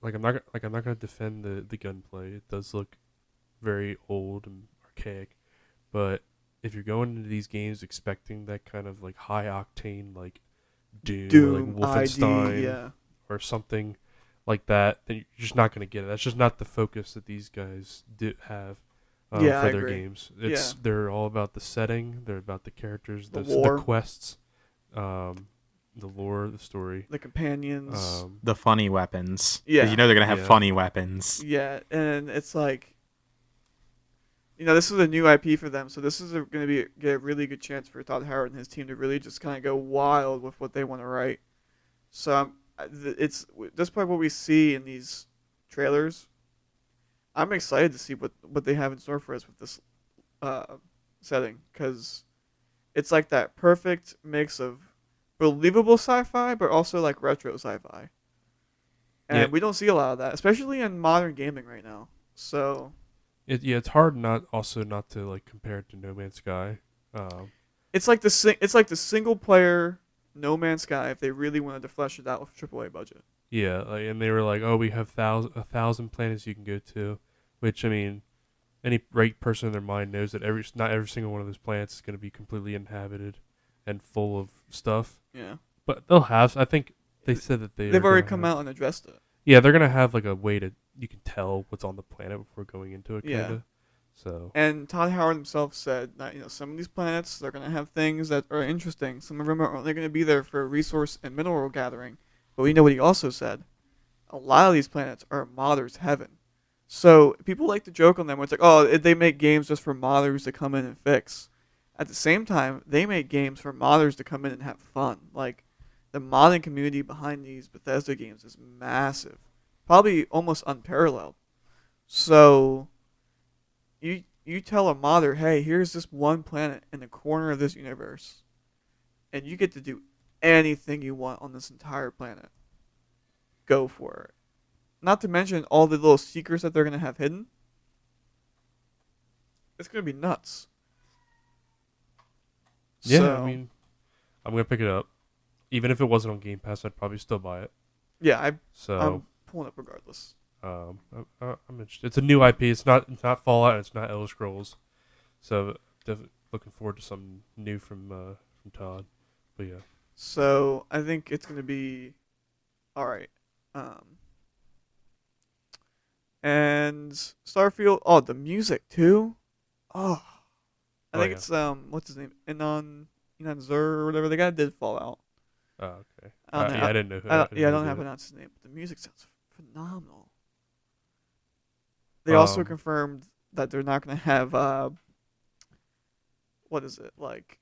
I'm not gonna defend the gunplay. It does look very old and archaic. But if you're going into these games expecting that kind of like high octane like Doom or like Wolfenstein or something like that, then you're just not gonna get it. That's just not the focus that these guys have for their games. They're all about the setting. They're about the characters, the quests, the lore, the story, the companions, the funny weapons. Yeah, they're gonna have funny weapons. Yeah, and it's like, this is a new IP for them, so this is going to get a really good chance for Todd Howard and his team to really just kind of go wild with what they want to write. So it's that's probably what we see in these trailers. I'm excited to see what they have in store for us with this setting, because it's like that perfect mix of believable sci-fi, but also like retro sci-fi. And we don't see a lot of that, especially in modern gaming right now. So... it's hard not to like compare it to No Man's Sky. It's like the single player No Man's Sky if they really wanted to flesh it out with a AAA budget. Yeah, and they were like, oh, we have 1,000 planets you can go to, which I mean, any right person in their mind knows that not every single one of those planets is going to be completely inhabited and full of stuff. Yeah, but they'll have. I think they said that they've already come out and addressed it. Yeah, they're gonna have like a way to you can tell what's on the planet before going into it. Kinda. So. And Todd Howard himself said that some of these planets they're gonna have things that are interesting. Some of them are only gonna be there for resource and mineral gathering. But we know what he also said. A lot of these planets are modders' heaven. So people like to joke on them. Where it's like, oh, they make games just for modders to come in and fix. At the same time, they make games for modders to come in and have fun. Like, the modding community behind these Bethesda games is massive. Probably almost unparalleled. So, you tell a modder, hey, here's this one planet in the corner of this universe. And you get to do anything you want on this entire planet. Go for it. Not to mention all the little secrets that they're going to have hidden. It's going to be nuts. Yeah, so, I mean, I'm going to pick it up. Even if it wasn't on Game Pass, I'd probably still buy it. Yeah, I'm pulling up regardless. I'm interested. It's a new IP. It's not Fallout. And it's not Elder Scrolls. So definitely looking forward to something new from Todd. But yeah. So I think it's gonna be all right. And Starfield. Oh, the music too. Oh, I think it's what's his name? Inan Zur or whatever. The guy did Fallout. Oh, okay. I didn't know who. I don't have to pronounce his name, but the music sounds phenomenal. They also confirmed that they're not going to have what is it, like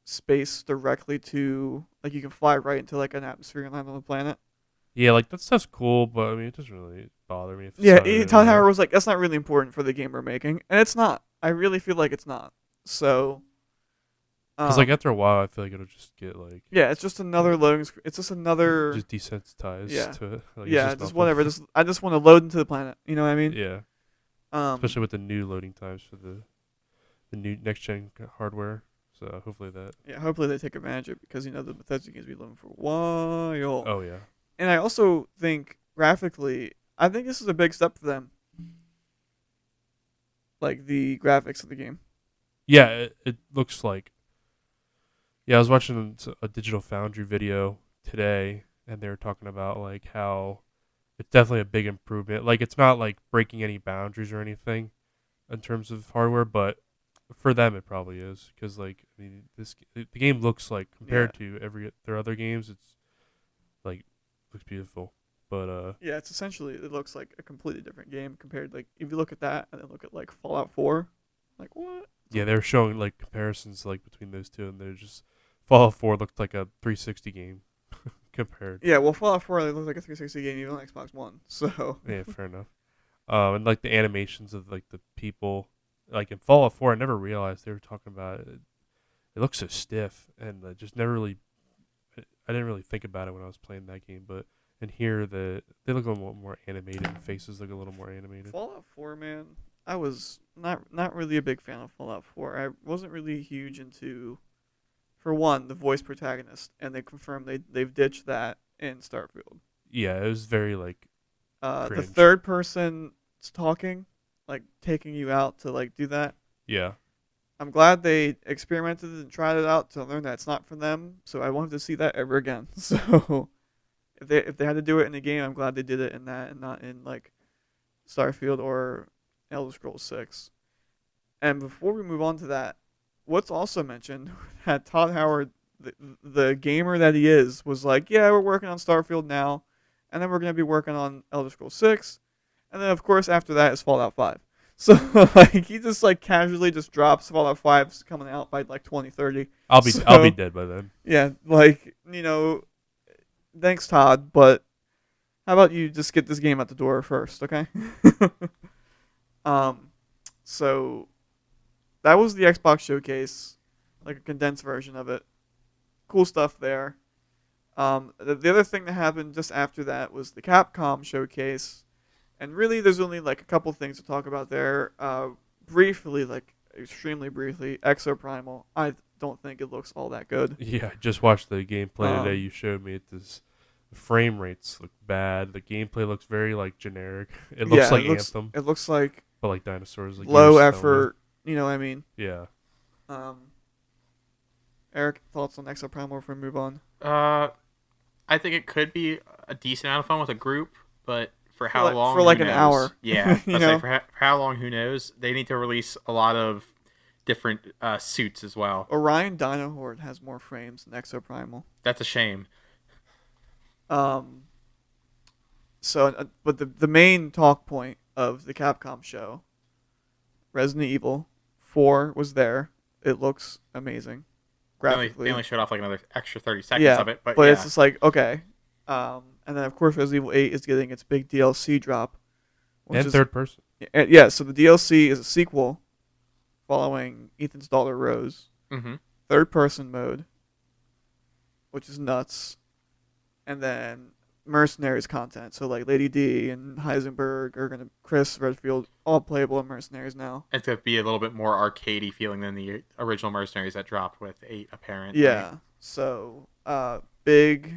space directly to, like you can fly right into like an atmosphere and land on the planet. Yeah, like that stuff's cool, but I mean, it doesn't really bother me. If it's Yeah, not Todd really, Howard was like, that's not really important for the game we're making, and it's not. I really feel like it's not. So, because like after a while, I feel like it'll just get like yeah, it's just another loading screen. It's just another. just desensitized Yeah. to it. Like, it's Yeah, just just nothing. whatever. I just want to load into the planet. You know what I mean? Yeah, Um, especially with the new loading times for the new next gen hardware. So hopefully that. yeah. Hopefully they take advantage of it because the Bethesda games be living for a while. Oh yeah. And I also think graphically, I think this is a big step for them. Like the graphics of the game. Yeah, it looks like. Yeah, I was watching a Digital Foundry video today, and they were talking about like how it's definitely a big improvement. Like it's not like breaking any boundaries or anything in terms of hardware, but for them it probably is because like I mean the game looks like compared to their other games, it's like looks beautiful. But Yeah, it's essentially it looks like a completely different game compared like if you look at that and then look at like Fallout 4, like what? yeah, they were showing like comparisons like between those two, and they're just Fallout 4 looked like a 360 game compared. Yeah, well Fallout 4 it looks like a 360 game even on Xbox One. So Yeah, fair enough. And like the animations of like the people, like in Fallout 4, I never realized they were talking about it. It looks so stiff, and just never really. I didn't really think about it when I was playing that game, but in here they look a little more animated. Faces look a little more animated. Fallout 4, man, I was not really a big fan of Fallout 4. I wasn't really huge into, for one, the voice protagonist, and they confirmed they've ditched that in Starfield. Yeah, it was very like The cringe. third person talking, like taking you out to like do that. Yeah, I'm glad they experimented and tried it out to learn that it's not for them. So I wanted to see that ever again. So if they had to do it in a game, I'm glad they did it in that and not in like Starfield or Elder Scrolls 6. And before we move on to that, what's also mentioned that Todd Howard, the gamer that he is, was like, yeah, we're working on Starfield now, and then we're going to be working on Elder Scrolls 6, and then of course after that is Fallout 5. So like he just like casually just drops Fallout 5's coming out by like 2030. I'll be So, dead by then. yeah, like thanks Todd, but how about you just get this game out the door first, okay? So that was the Xbox Showcase, like a condensed version of it. Cool stuff there. The other thing that happened just after that was the Capcom Showcase, and really there's only like a couple things to talk about there. Briefly, like extremely briefly, Exoprimal. I don't think it looks all that good. Yeah, I just watched the gameplay today. Um, You showed me it. The frame rates look bad. The gameplay looks very like generic. It looks like Anthem, It looks like but like dinosaurs. Like low you're effort. You know what I mean? Yeah. Eric, thoughts on Exoprimal before we move on? I think it could be a decent amount of fun with a group, but for how like- long? for like who an knows? hour. Yeah, You let's say know? for how long? Who knows? They need to release a lot of different suits as well. Orion Dino Horde has more frames than Exoprimal. That's a shame. But the main talk point of the Capcom show, Resident Evil 4 was there. It looks amazing, graphically. They only showed off like another extra 30 seconds of it, but yeah. it's just like okay. And then of course Resident Evil 8 is getting its big DLC drop, which And is, third person. yeah. So the DLC is a sequel, following Ethan's daughter Rose. Mm-hmm. Third person mode, which is nuts, and then Mercenaries content. So like Lady D and Heisenberg are gonna Chris Redfield all playable in Mercenaries now. It's going to be a little bit more arcadey feeling than the original Mercenaries that dropped with 8, apparently. Yeah. So big,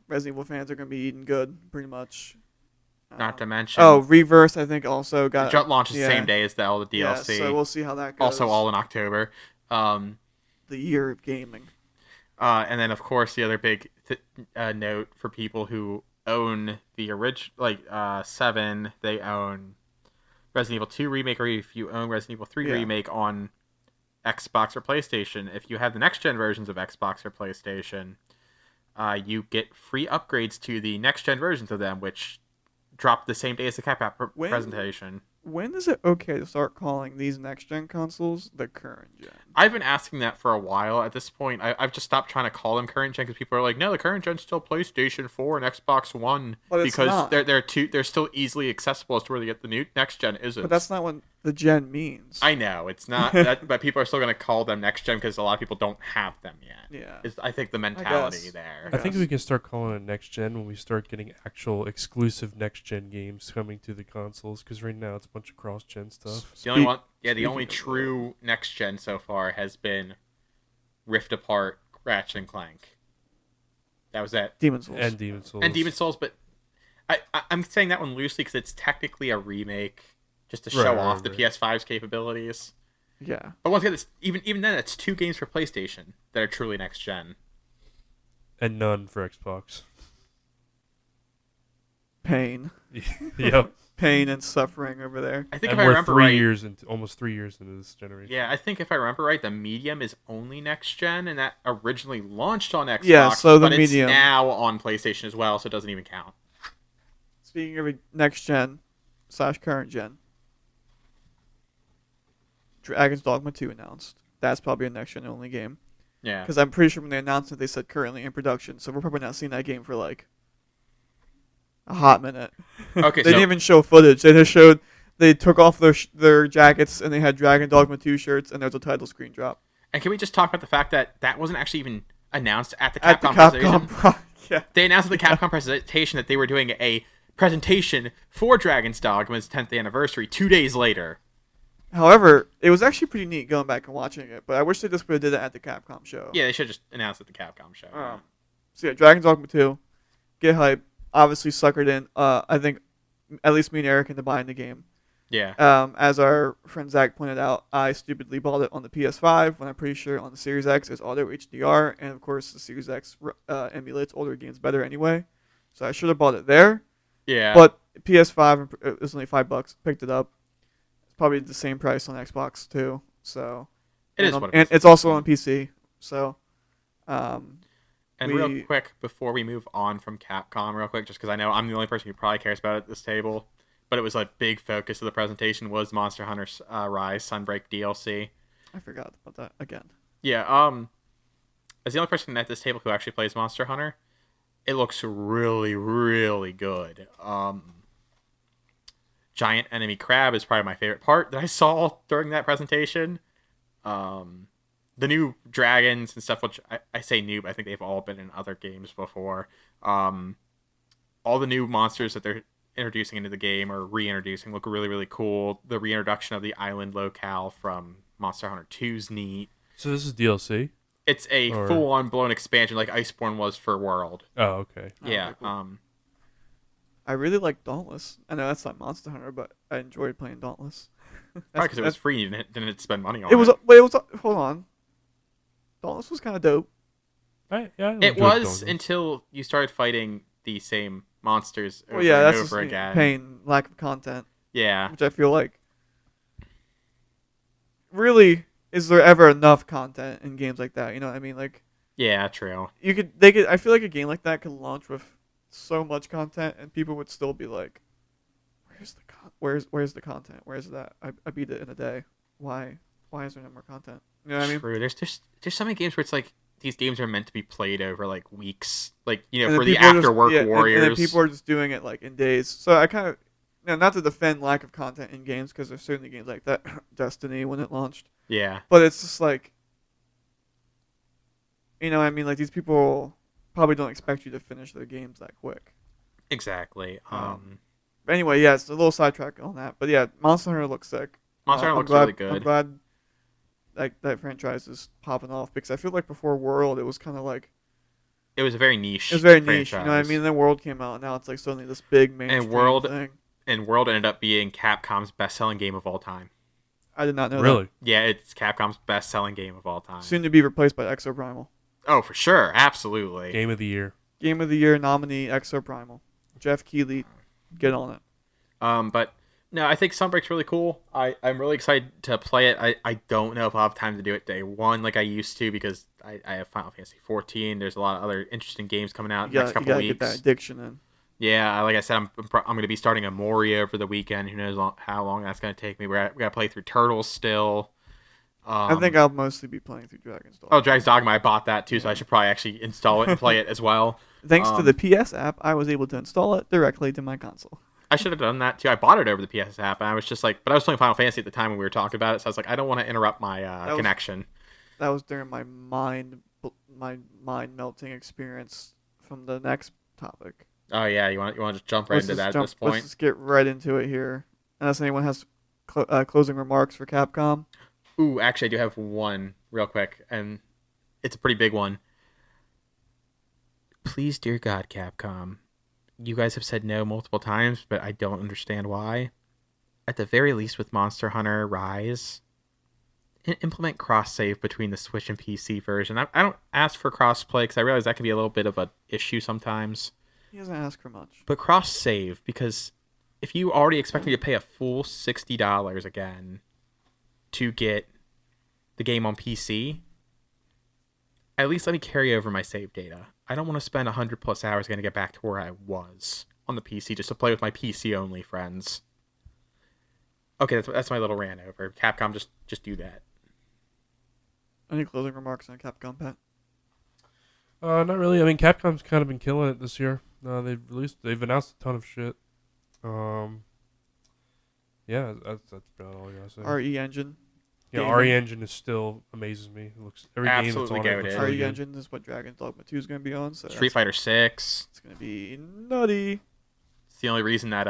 Resident Evil fans are gonna be eating good pretty much. Not to mention, Reverse I think also got it launches the same day as all the DLC. Yeah, so we'll see how that goes. Also, all in October. The year of gaming. And then, of course, the other big note for people who own the original, 7, they own Resident Evil 2 Remake, or if you own Resident Evil 3 Remake on Xbox or PlayStation, if you have the next-gen versions of Xbox or PlayStation, you get free upgrades to the next-gen versions of them, which dropped the same day as the Capcom When? presentation. When is it okay to start calling these next-gen consoles the current gen? I've been asking that for a while. At this point, I've just stopped trying to call them current gen because people are like, no, the current gen's still PlayStation 4 and Xbox One But it's because not. they're still easily accessible as to where they get the new next gen isn't. But that's not what the gen means. I know it's not, that, but people are still going to call them next gen because a lot of people don't have them yet. Yeah. Is I think the mentality guess. there. I think Yes. we can start calling it next gen when we start getting actual exclusive next gen games coming to the consoles. Because right now it's a bunch of cross gen stuff. The only one, the speaking only of true next gen so far has been Rift Apart, Ratchet and Clank. That was it. Demon's Souls. And Demon Souls. And Demon Souls, but I'm saying that one loosely because it's technically a remake, just to Right, show right, off the right. PS5's capabilities. Yeah. But once again, it's, even then, it's 2 games for PlayStation that are truly next gen. And none for Xbox. Pain. Yep. Pain and suffering over there. I think And if I we're remember right, almost 3 years into this generation. yeah, I think if I remember right, the Medium is only next gen, and that originally launched on Xbox. Yeah, so the but Medium- it's now on PlayStation as well, so it doesn't even count. Speaking of next gen / current gen, Dragon's Dogma 2 announced. That's probably a next gen only game. Yeah. Because I'm pretty sure when they announced it, they said currently in production. So we're probably not seeing that game for like a hot minute. Okay, They so didn't even show footage. They just showed they took off their jackets and they had Dragon Dogma 2 shirts and there's a title screen drop. and can we just talk about the fact that that wasn't actually even announced at the Capcom At the presentation? Capcom, yeah. They announced at the Capcom presentation that they were doing a presentation for Dragon's Dogma's 10th anniversary 2 days later. However, it was actually pretty neat going back and watching it, but I wish they just would have did it at the Capcom show. Yeah, they should just announce at the Capcom show. So yeah, Dragon's Dogma 2, get hype. Obviously suckered in. I think at least me and Erik into buying the game. Yeah. As our friend Zach pointed out, I stupidly bought it on the PS5 when I'm pretty sure on the Series X it's auto HDR, and of course the Series X emulates older games better anyway. So I should have bought it there. Yeah. But PS5 it was only $5. Picked it up. It's probably the same price on Xbox too. So it is and what it and is. it's also on PC. So And real quick, before we move on from Capcom, real quick, just because I know I'm the only person who probably cares about it at this table, but it was a big focus of the presentation was Monster Hunter Rise Sunbreak DLC. I forgot about that again. Yeah, as the only person at this table who actually plays Monster Hunter, it looks really, really good. Giant enemy crab is probably my favorite part that I saw during that presentation. The new dragons and stuff, which I say new, but I think they've all been in other games before. All the new monsters that they're introducing into the game or reintroducing look really, really cool. The reintroduction of the island locale from Monster Hunter 2's neat. So this is DLC? It's a full-on blown expansion like Iceborne was for World. Oh, okay. Yeah. Okay, cool. I really like Dauntless. I know that's not Monster Hunter, but I enjoyed playing Dauntless. Probably because it was free and didn't spend money on It was. Wait, it was. Hold on. Dauntless was kind of dope. I It enjoyed was Dauntless. until you started fighting the same monsters over Well, yeah, and that's over just again. pain, lack of content, Yeah. which I feel like. Really, is there ever enough content in games like that? You know what I mean? Like, Yeah, true. they could. I feel like a game like that could launch with so much content, and people would still be like, "Where's the content? Where's that? I beat it in a day. Why is there no more content?" You know what I mean? True. There's so many games where it's like these games are meant to be played over like weeks, like And then for the people are just- after work yeah, warriors. And then people are just doing it like in days. So I kind of, not to defend lack of content in games, because there's certainly games like that, Destiny when it launched. Yeah. But it's just like, you know, what I mean, like these people probably don't expect you to finish their games that quick. Exactly. But anyway, yeah, it's a little sidetrack on that. But yeah, Monster Hunter looks sick. Monster Hunter I'm looks glad, really good. I'm glad that franchise is popping off, because I feel like before World it was kind of like, It was a very niche. it was very niche. You know what I franchise. mean? And then World came out, and now it's like suddenly this big mainstream World- thing. And World ended up being Capcom's best-selling game of all time. I did not know Really? Yeah, it's Capcom's best-selling game of all time. that. Soon to be replaced by Exoprimal. Oh, for sure, absolutely. Game of the year. Game of the Year nominee Exoprimal. Jeff Keighley, get on it. But no, I think Sunbreak's really cool. I'm really excited to play it. I don't know if I'll have time to do it day one like I used to, because I have Final Fantasy 14. There's a lot of other interesting games coming out You next gotta couple get that weeks. addiction in. Yeah, like I said, I'm going to be starting a Mori over the weekend. Who knows how long that's going to take me. We got to play through Turtles still. I think I'll mostly be playing through Dragon's Dogma. Oh, Dragon's Dogma, I bought that too, so I should probably actually install it and play it as well. Thanks to the PS app, I was able to install it directly to my console. I should have done that too. I bought it over the PS app, and I was just like, but I was playing Final Fantasy at the time when we were talking about it, so I was like, I don't want to interrupt my connection. That was during my mind melting experience from the next topic. Oh yeah, you want to just jump right into that at this point? Let's just get right into it here. Unless anyone has closing remarks for Capcom. Ooh, actually, I do have one real quick, and it's a pretty big one. Please, dear God, Capcom, you guys have said no multiple times, but I don't understand why. At the very least, with Monster Hunter Rise, implement cross-save between the Switch and PC version. I don't ask for cross-play because I realize that can be a little bit of an issue sometimes. He doesn't ask for much. But cross-save, because if you already expect me to pay a full $60 again to get the game on PC, at least let me carry over my save data. I don't want to spend 100 plus hours going to get back to where I was on the PC just to play with my PC only friends. Okay, that's my little rant over. Capcom, just do that. Any closing remarks on Capcom, Pat? Not really. I mean, Capcom's kind of been killing it this year. They've announced a ton of shit. Yeah, that's about all I gotta say. RE Engine. Yeah, RE Engine is still amazes me. It looks every Absolutely game that's on it. goated. RE Engine is what Dragon's Dogma 2 is going to be on. So Street Fighter 6. It's going to be nutty. It's the only reason that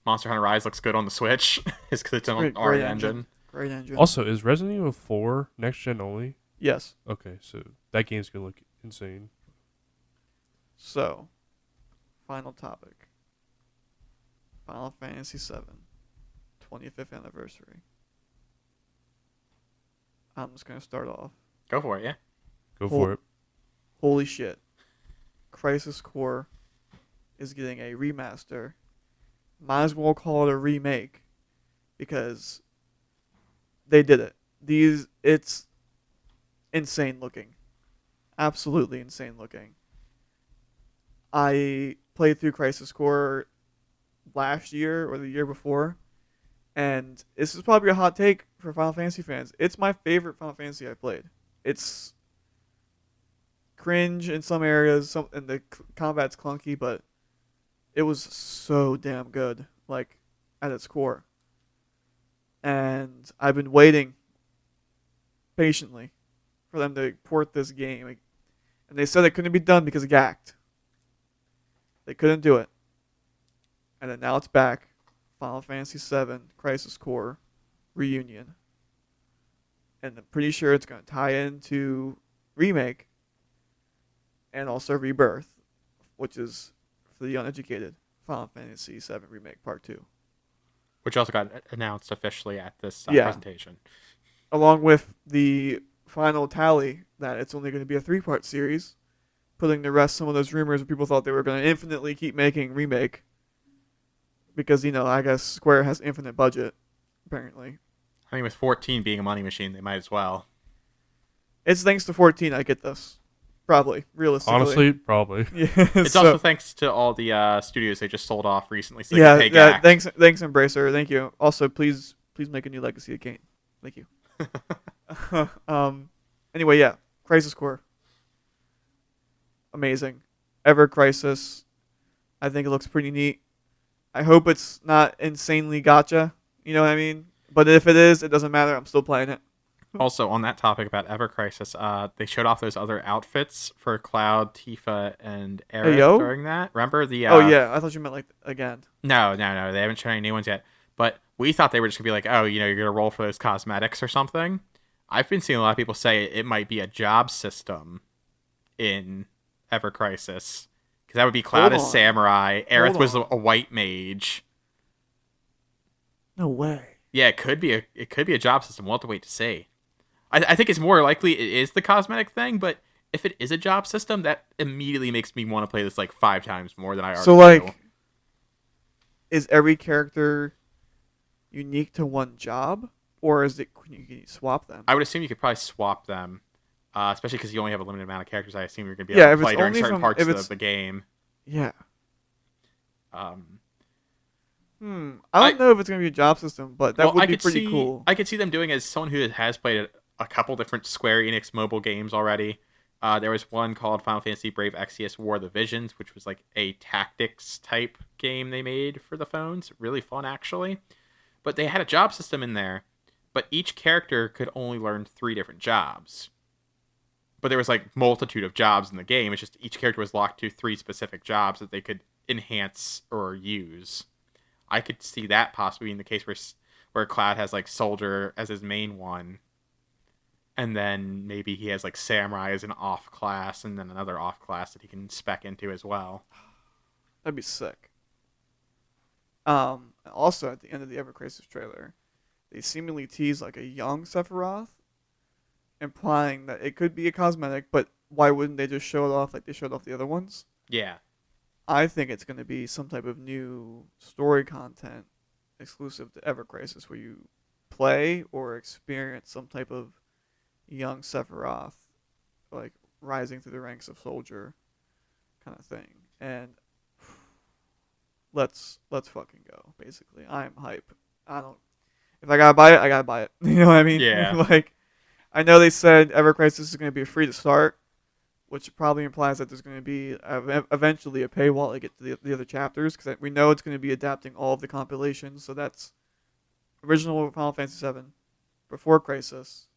Monster Hunter Rise looks good on the Switch is because it's on RE Engine. Great engine. Also, is Resident Evil 4 next gen only? Yes. Okay, so that game's gonna look insane. So, final topic. Final Fantasy VII, 25th anniversary. I'm just gonna start off. Go for it, yeah. Go for it. Holy shit. Crisis Core is getting a remaster. Might as well call it a remake because they did it. It's insane looking. Absolutely insane looking. I played through Crisis Core last year or the year before, and this is probably a hot take for Final Fantasy fans. It's my favorite Final Fantasy I've played. It's cringe in some areas, and the combat's clunky, but it was so damn good, like, at its core. And I've been waiting patiently for them to port this game. And they said it couldn't be done because of GACT. They couldn't do it. And then now it's back. Final Fantasy VII Crisis Core Reunion. And I'm pretty sure it's going to tie into Remake and also Rebirth, which is for the uneducated, Final Fantasy VII Remake Part 2. Which also got announced officially at this presentation. Along with the final tally that it's only going to be a 3-part series, putting to rest some of those rumors where people thought they were going to infinitely keep making Remake. Because, I guess Square has infinite budget, apparently. I mean, with 14 being a money machine, they might as well. It's thanks to 14 I get this. Probably, realistically. Honestly, probably. Yeah, it's also thanks to all the studios they just sold off recently, so they can pay GACT. Thanks, Embracer. Thank you. Also, please make a new Legacy of Kain. Thank you. Anyway, yeah, Crisis Core. Amazing. Ever Crisis. I think it looks pretty neat. I hope it's not insanely gacha. You know what I mean? But if it is, it doesn't matter. I'm still playing it. Also, on that topic about Ever Crisis, they showed off those other outfits for Cloud, Tifa, and Erik during that. Remember the? Oh yeah, I thought you meant like again. No, they haven't shown any new ones yet. But we thought they were just gonna be like, oh, you're gonna roll for those cosmetics or something. I've been seeing a lot of people say it might be a job system in Ever Crisis, because that would be Cloud as samurai, Aerith was a white mage. No way. Yeah, it could be a job system. We'll have to wait to see. I think it's more likely it is the cosmetic thing, but if it is a job system, that immediately makes me want to play this like 5 times more than I already do. Is every character unique to one job, or can you swap them? I would assume you could probably swap them, especially because you only have a limited amount of characters. I assume you're going to be able to play during certain parts of the game. Yeah. I don't know if it's gonna be a job system, but that would be pretty cool. I could see them doing as someone who has played a couple different Square Enix mobile games already. There was one called Final Fantasy Brave Exvius War of the Visions, which was like a tactics type game they made for the phones. Really fun, actually. But they had a job system in there, but each character could only learn 3 different jobs. But there was like multitude of jobs in the game. It's just each character was locked to 3 specific jobs that they could enhance or use. I could see that possibly in the case where Cloud has like Soldier as his main one, and then maybe he has like Samurai as an off class, and then another off class that he can spec into as well. That'd be sick. Also, at the end of the Ever Crisis trailer, they seemingly tease like a young Sephiroth, implying that it could be a cosmetic, but why wouldn't they just show it off like they showed off the other ones? Yeah. I think it's going to be some type of new story content exclusive to Ever Crisis where you play or experience some type of young Sephiroth, like rising through the ranks of Soldier kind of thing. And let's fucking go, basically. I'm hype. If I gotta buy it, I gotta buy it. You know what I mean? Yeah. Like, I know they said Ever Crisis is going to be free to start, which probably implies that there's going to be eventually a paywall to get to the other chapters, because we know it's going to be adapting all of the compilations. So that's original Final Fantasy VII, before Crisis,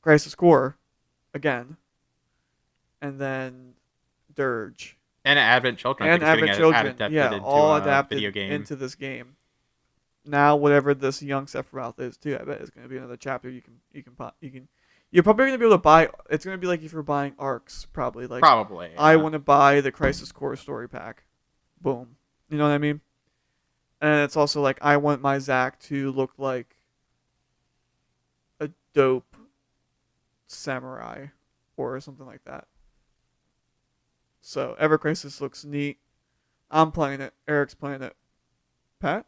Crisis Core, again, and then Dirge. And Advent Children. And Advent Children, adapted all into adapted video game. into this game. Now, whatever this young Sephiroth is too, I bet it's going to be another chapter you're probably going to be able to buy. It's going to be like if you're buying ARCs, probably. Like, probably. Yeah. I want to buy the Crisis Core story pack. Boom. You know what I mean? And it's also like, I want my Zack to look like a dope samurai or something like that. So, Ever Crisis looks neat. I'm playing it. Eric's playing it. Pat?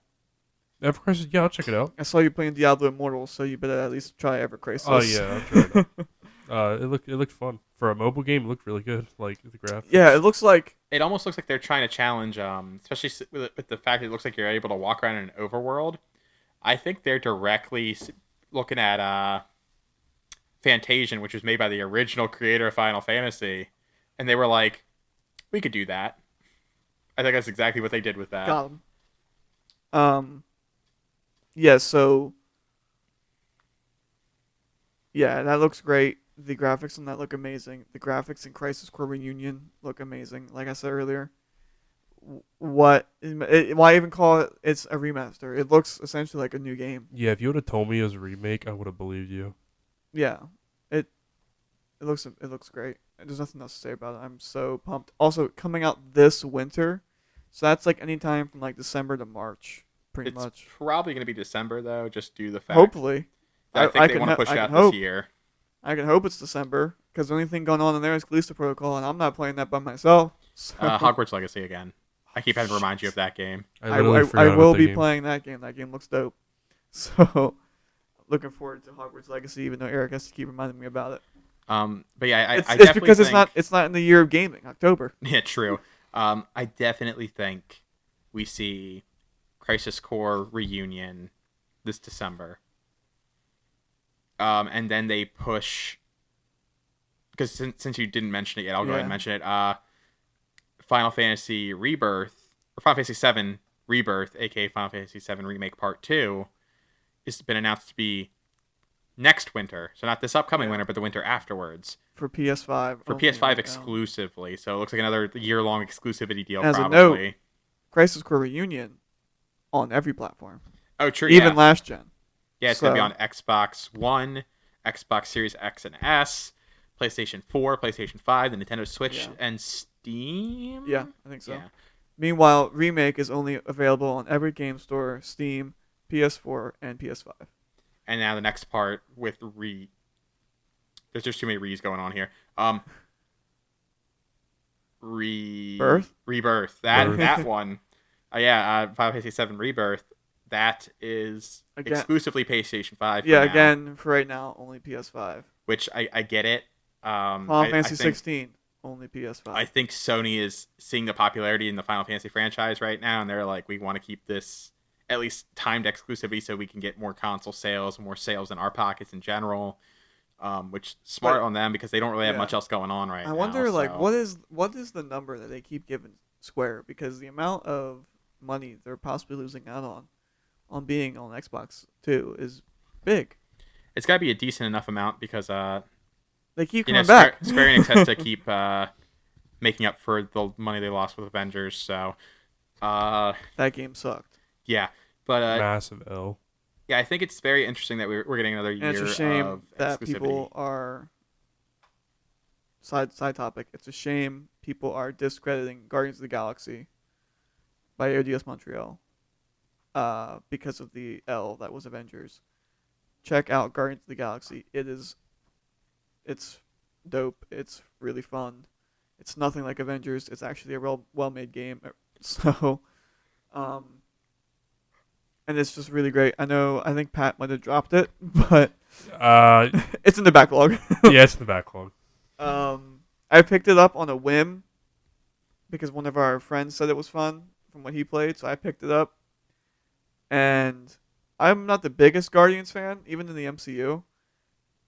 Ever Crisis, yeah, I'll check it out. I saw you playing Diablo Immortal, so you better at least try Ever Crisis. Oh yeah, I'll try it. It looked fun for a mobile game. It looked really good, like the graphics. Yeah, it looks like It almost looks like they're trying to challenge, especially with the fact that it looks like you're able to walk around in an overworld. I think they're directly looking at Fantasian, which was made by the original creator of Final Fantasy, and they were like, "We could do that." I think that's exactly what they did with that. got 'em. Yeah, so yeah, that looks great. The graphics on that look amazing. The graphics in Crisis Core Reunion look amazing. Like I said earlier, why even call it? It's a remaster. It looks essentially like a new game. Yeah, if you would have told me it was a remake, I would have believed you. Yeah, it looks great. There's nothing else to say about it. I'm so pumped. Also, coming out this winter, so that's like any time from like December to March, pretty It's much. probably going to be December, though, just due to the fact Hopefully. that I think they want to push it out this year. I can hope it's December, because the only thing going on in there is Callisto Protocol, and I'm not playing that by myself. So Hogwarts Legacy again. I keep having to remind you of that game. I will be playing that game. That game looks dope. So, looking forward to Hogwarts Legacy, even though Eric has to keep reminding me about it. But yeah, I It's definitely because think, it's not in the year of gaming, October. Yeah, true. I definitely think we see Crisis Core Reunion this December. And then they push, because since you didn't mention it yet, I'll go ahead and mention it. Final Fantasy Rebirth, or Final Fantasy 7 Rebirth, aka Final Fantasy 7 Remake Part 2, has been announced to be next winter. So not this upcoming winter, but the winter afterwards. For PS5. For PS5 exclusively. So it looks like another year-long exclusivity deal, As probably. a note, Crisis Core Reunion on every platform. Oh, true, Even last gen. Yeah, it's going to be on Xbox One, Xbox Series X and S, PlayStation 4, PlayStation 5, the Nintendo Switch, and Steam? Yeah, I think so. Yeah. Meanwhile, Remake is only available on every game store, Steam, PS4, and PS5. And now the next part with there's just too many re's going on here. Rebirth. That one. Final Fantasy 7 Rebirth. That is exclusively PlayStation 5. Yeah, again, for right now, only PS5. Which I get it. Final Fantasy 16. only PS5. I think Sony is seeing the popularity in the Final Fantasy franchise right now, and they're like, we want to keep this at least timed exclusivity so we can get more console sales, more sales in our pockets in general. Which smart on them because they don't really have much else going on right now. I wonder, like, so. what is the number that they keep giving Square? Because the amount of money they're possibly losing out on being on Xbox too is big. It's got to be a decent enough amount because they keep coming back. Square Enix has to keep making up for the money they lost with Avengers. So that game sucked. Yeah, but massive L. Yeah, I think it's very interesting that we're getting another year and it's a shame of that exclusivity. people are side topic. It's a shame people are discrediting Guardians of the Galaxy by ODS Montreal because of the L that was Avengers. Check out Guardians of the Galaxy. It's dope. It's really fun. It's nothing like Avengers. It's actually a real well-made game. So, and it's just really great. I think Pat might have dropped it, but it's in the backlog. Yeah, it's in the backlog. I picked it up on a whim because one of our friends said it was fun from what he played, so I picked it up. And I'm not the biggest Guardians fan, even in the MCU.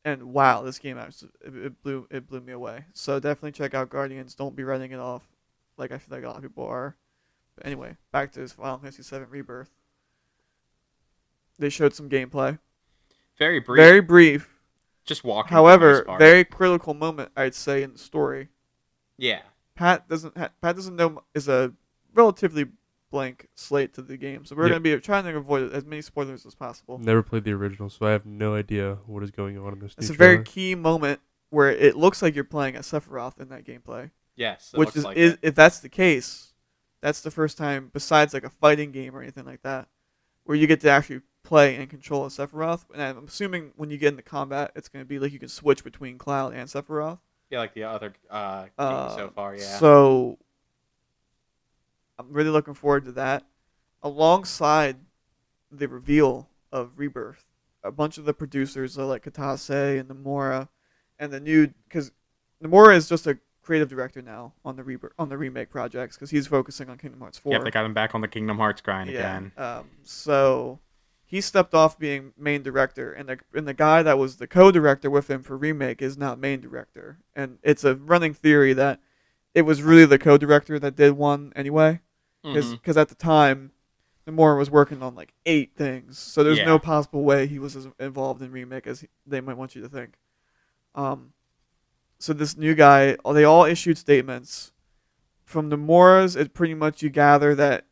And wow, this game it blew me away. So definitely check out Guardians. Don't be writing it off like I feel like a lot of people are. But anyway, back to Final Fantasy VII Rebirth. They showed some gameplay. Very brief. Very brief. Just walking. However, very critical moment, I'd say, in the story. Yeah. Pat doesn't know is a relatively blank slate to the game, so we're going to be trying to avoid as many spoilers as possible. Never played the original, so I have no idea what is going on in this. It's a very key moment where it looks like you're playing as Sephiroth in that gameplay. Yes, which is if that's the case, that's the first time besides like a fighting game or anything like that, where you get to actually play and control as Sephiroth. And I'm assuming when you get into combat, it's going to be like you can switch between Cloud and Sephiroth. Yeah, like the other games so far, yeah. So I'm really looking forward to that. Alongside the reveal of Rebirth, a bunch of the producers like Katase and Nomura, and the new, because Nomura is just a creative director now on the remake projects because he's focusing on Kingdom Hearts 4. Yep, they got him back on the Kingdom Hearts grind again. So he stepped off being main director, and the guy that was the co-director with him for remake is now main director. And it's a running theory that it was really the co-director that did one anyway, because at the time, Nomura was working on like 8 things, so there's no possible way he was as involved in remake as they might want you to think. So this new guy, they all issued statements. From Nomura's, it pretty much you gather that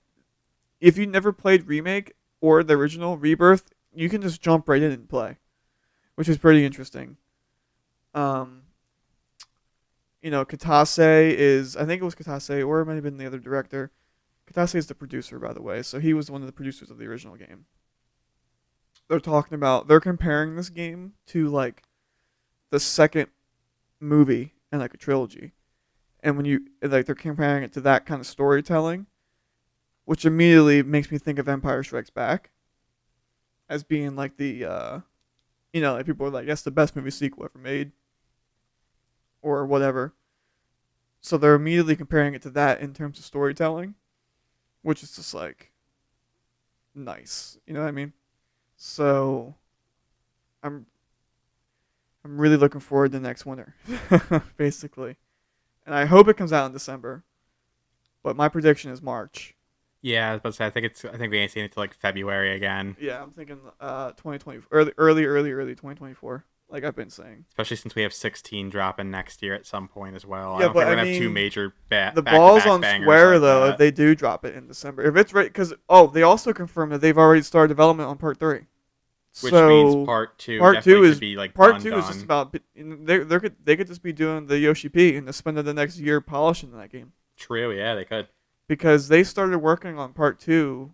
if you never played remake or the original Rebirth, you can just jump right in and play, which is pretty interesting. Katase is, I think it was Katase, or it might have been the other director. Katase is the producer, by the way, so he was one of the producers of the original game. They're comparing this game to like the second movie and like a trilogy, and when you like, they're comparing it to that kind of storytelling, which immediately makes me think of Empire Strikes Back as being like the like people are like, that's the best movie sequel ever made or whatever. So they're immediately comparing it to that in terms of storytelling, which is just like nice, you know what I mean? So I'm really looking forward to next winter, basically. And I hope it comes out in December. But my prediction is March. Yeah, I was about to say, I think we ain't seen it till like February again. Yeah, I'm thinking 2020, early 2024, like I've been saying. Especially since we have 16 dropping next year at some point as well. Yeah, I don't think we're gonna have 2 major the ball's on Square though if they do drop it in December. If it's right, because they also confirmed that they've already started development on Part 3. Which means Part 2 is be like Part 2 is just about they could just be doing the Yoshi P and just spending the next year polishing that game. True, yeah, they could. Because they started working on Part 2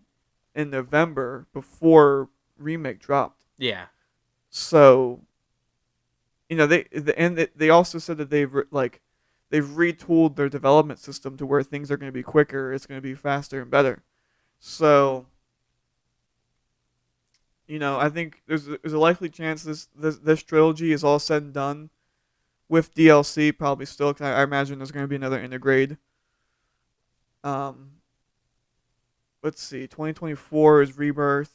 in November before Remake dropped. Yeah. So, they also said that they've retooled their development system to where things are going to be quicker, it's going to be faster and better. So, I think there's a likely chance this trilogy is all said and done with DLC probably still. 'Cause I imagine there's going to be another Intergrade. Let's see. 2024 is Rebirth.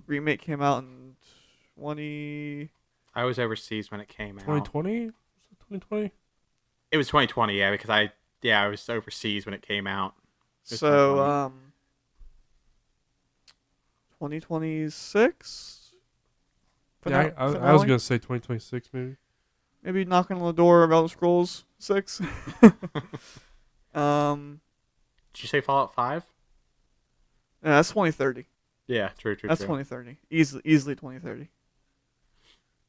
Remake came out in 20. I was overseas when it came out. 2020? Was it 2020? It was 2020, yeah, because I was overseas when it came out. It was 2020. So 2026. Yeah, I was gonna say 2026 maybe. Maybe knocking on the door of Elder Scrolls 6. Did you say Fallout 5? Yeah, that's 2030. Yeah, true. That's 2030. Easily 2030.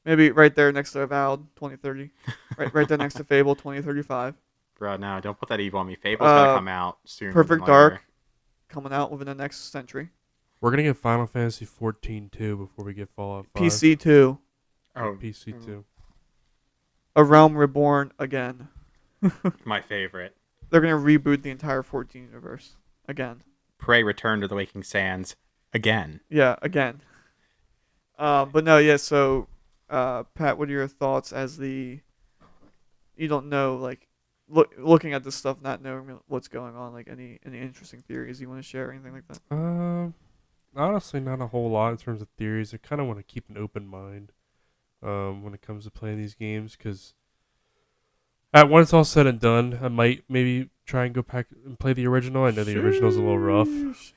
Maybe right there next to Avowed, 2030. right there next to Fable, 2035. Bro, no, don't put that evil on me. Fable's gonna come out soon. Perfect Dark coming out within the next century. We're gonna get Final Fantasy 14 too before we get Fallout 5. PC 2. Oh, PC 2. A Realm Reborn again. my favorite. They're gonna reboot the entire 14 universe again. Prey Return to the Waking Sands again. Yeah, again. But no, yeah. So, Pat, what are your thoughts as you don't know, like, looking at this stuff, not knowing what's going on, like any interesting theories you want to share, or anything like that? Honestly, not a whole lot in terms of theories. I kind of want to keep an open mind when it comes to playing these games, because when it's all said and done, I might maybe try and go back and play the original. I know the original's a little rough,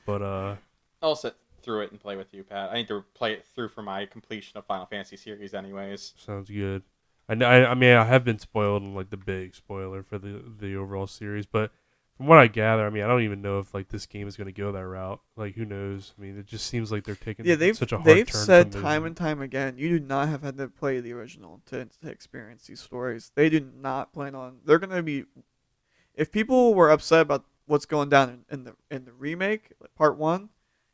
but I'll sit through it and play with you, Pat. I need to play it through for my completion of Final Fantasy series, anyways. Sounds good. I mean, I have been spoiled in like the big spoiler for the overall series, but from what I gather, I mean, I don't even know if like this game is going to go that route. Like, who knows? I mean, it just seems like they're taking such a hard turn. They've said time and time again, you do not have had to play the original to experience these stories. They do not plan on. They're going to be. If people were upset about what's going down in the remake, like part 1,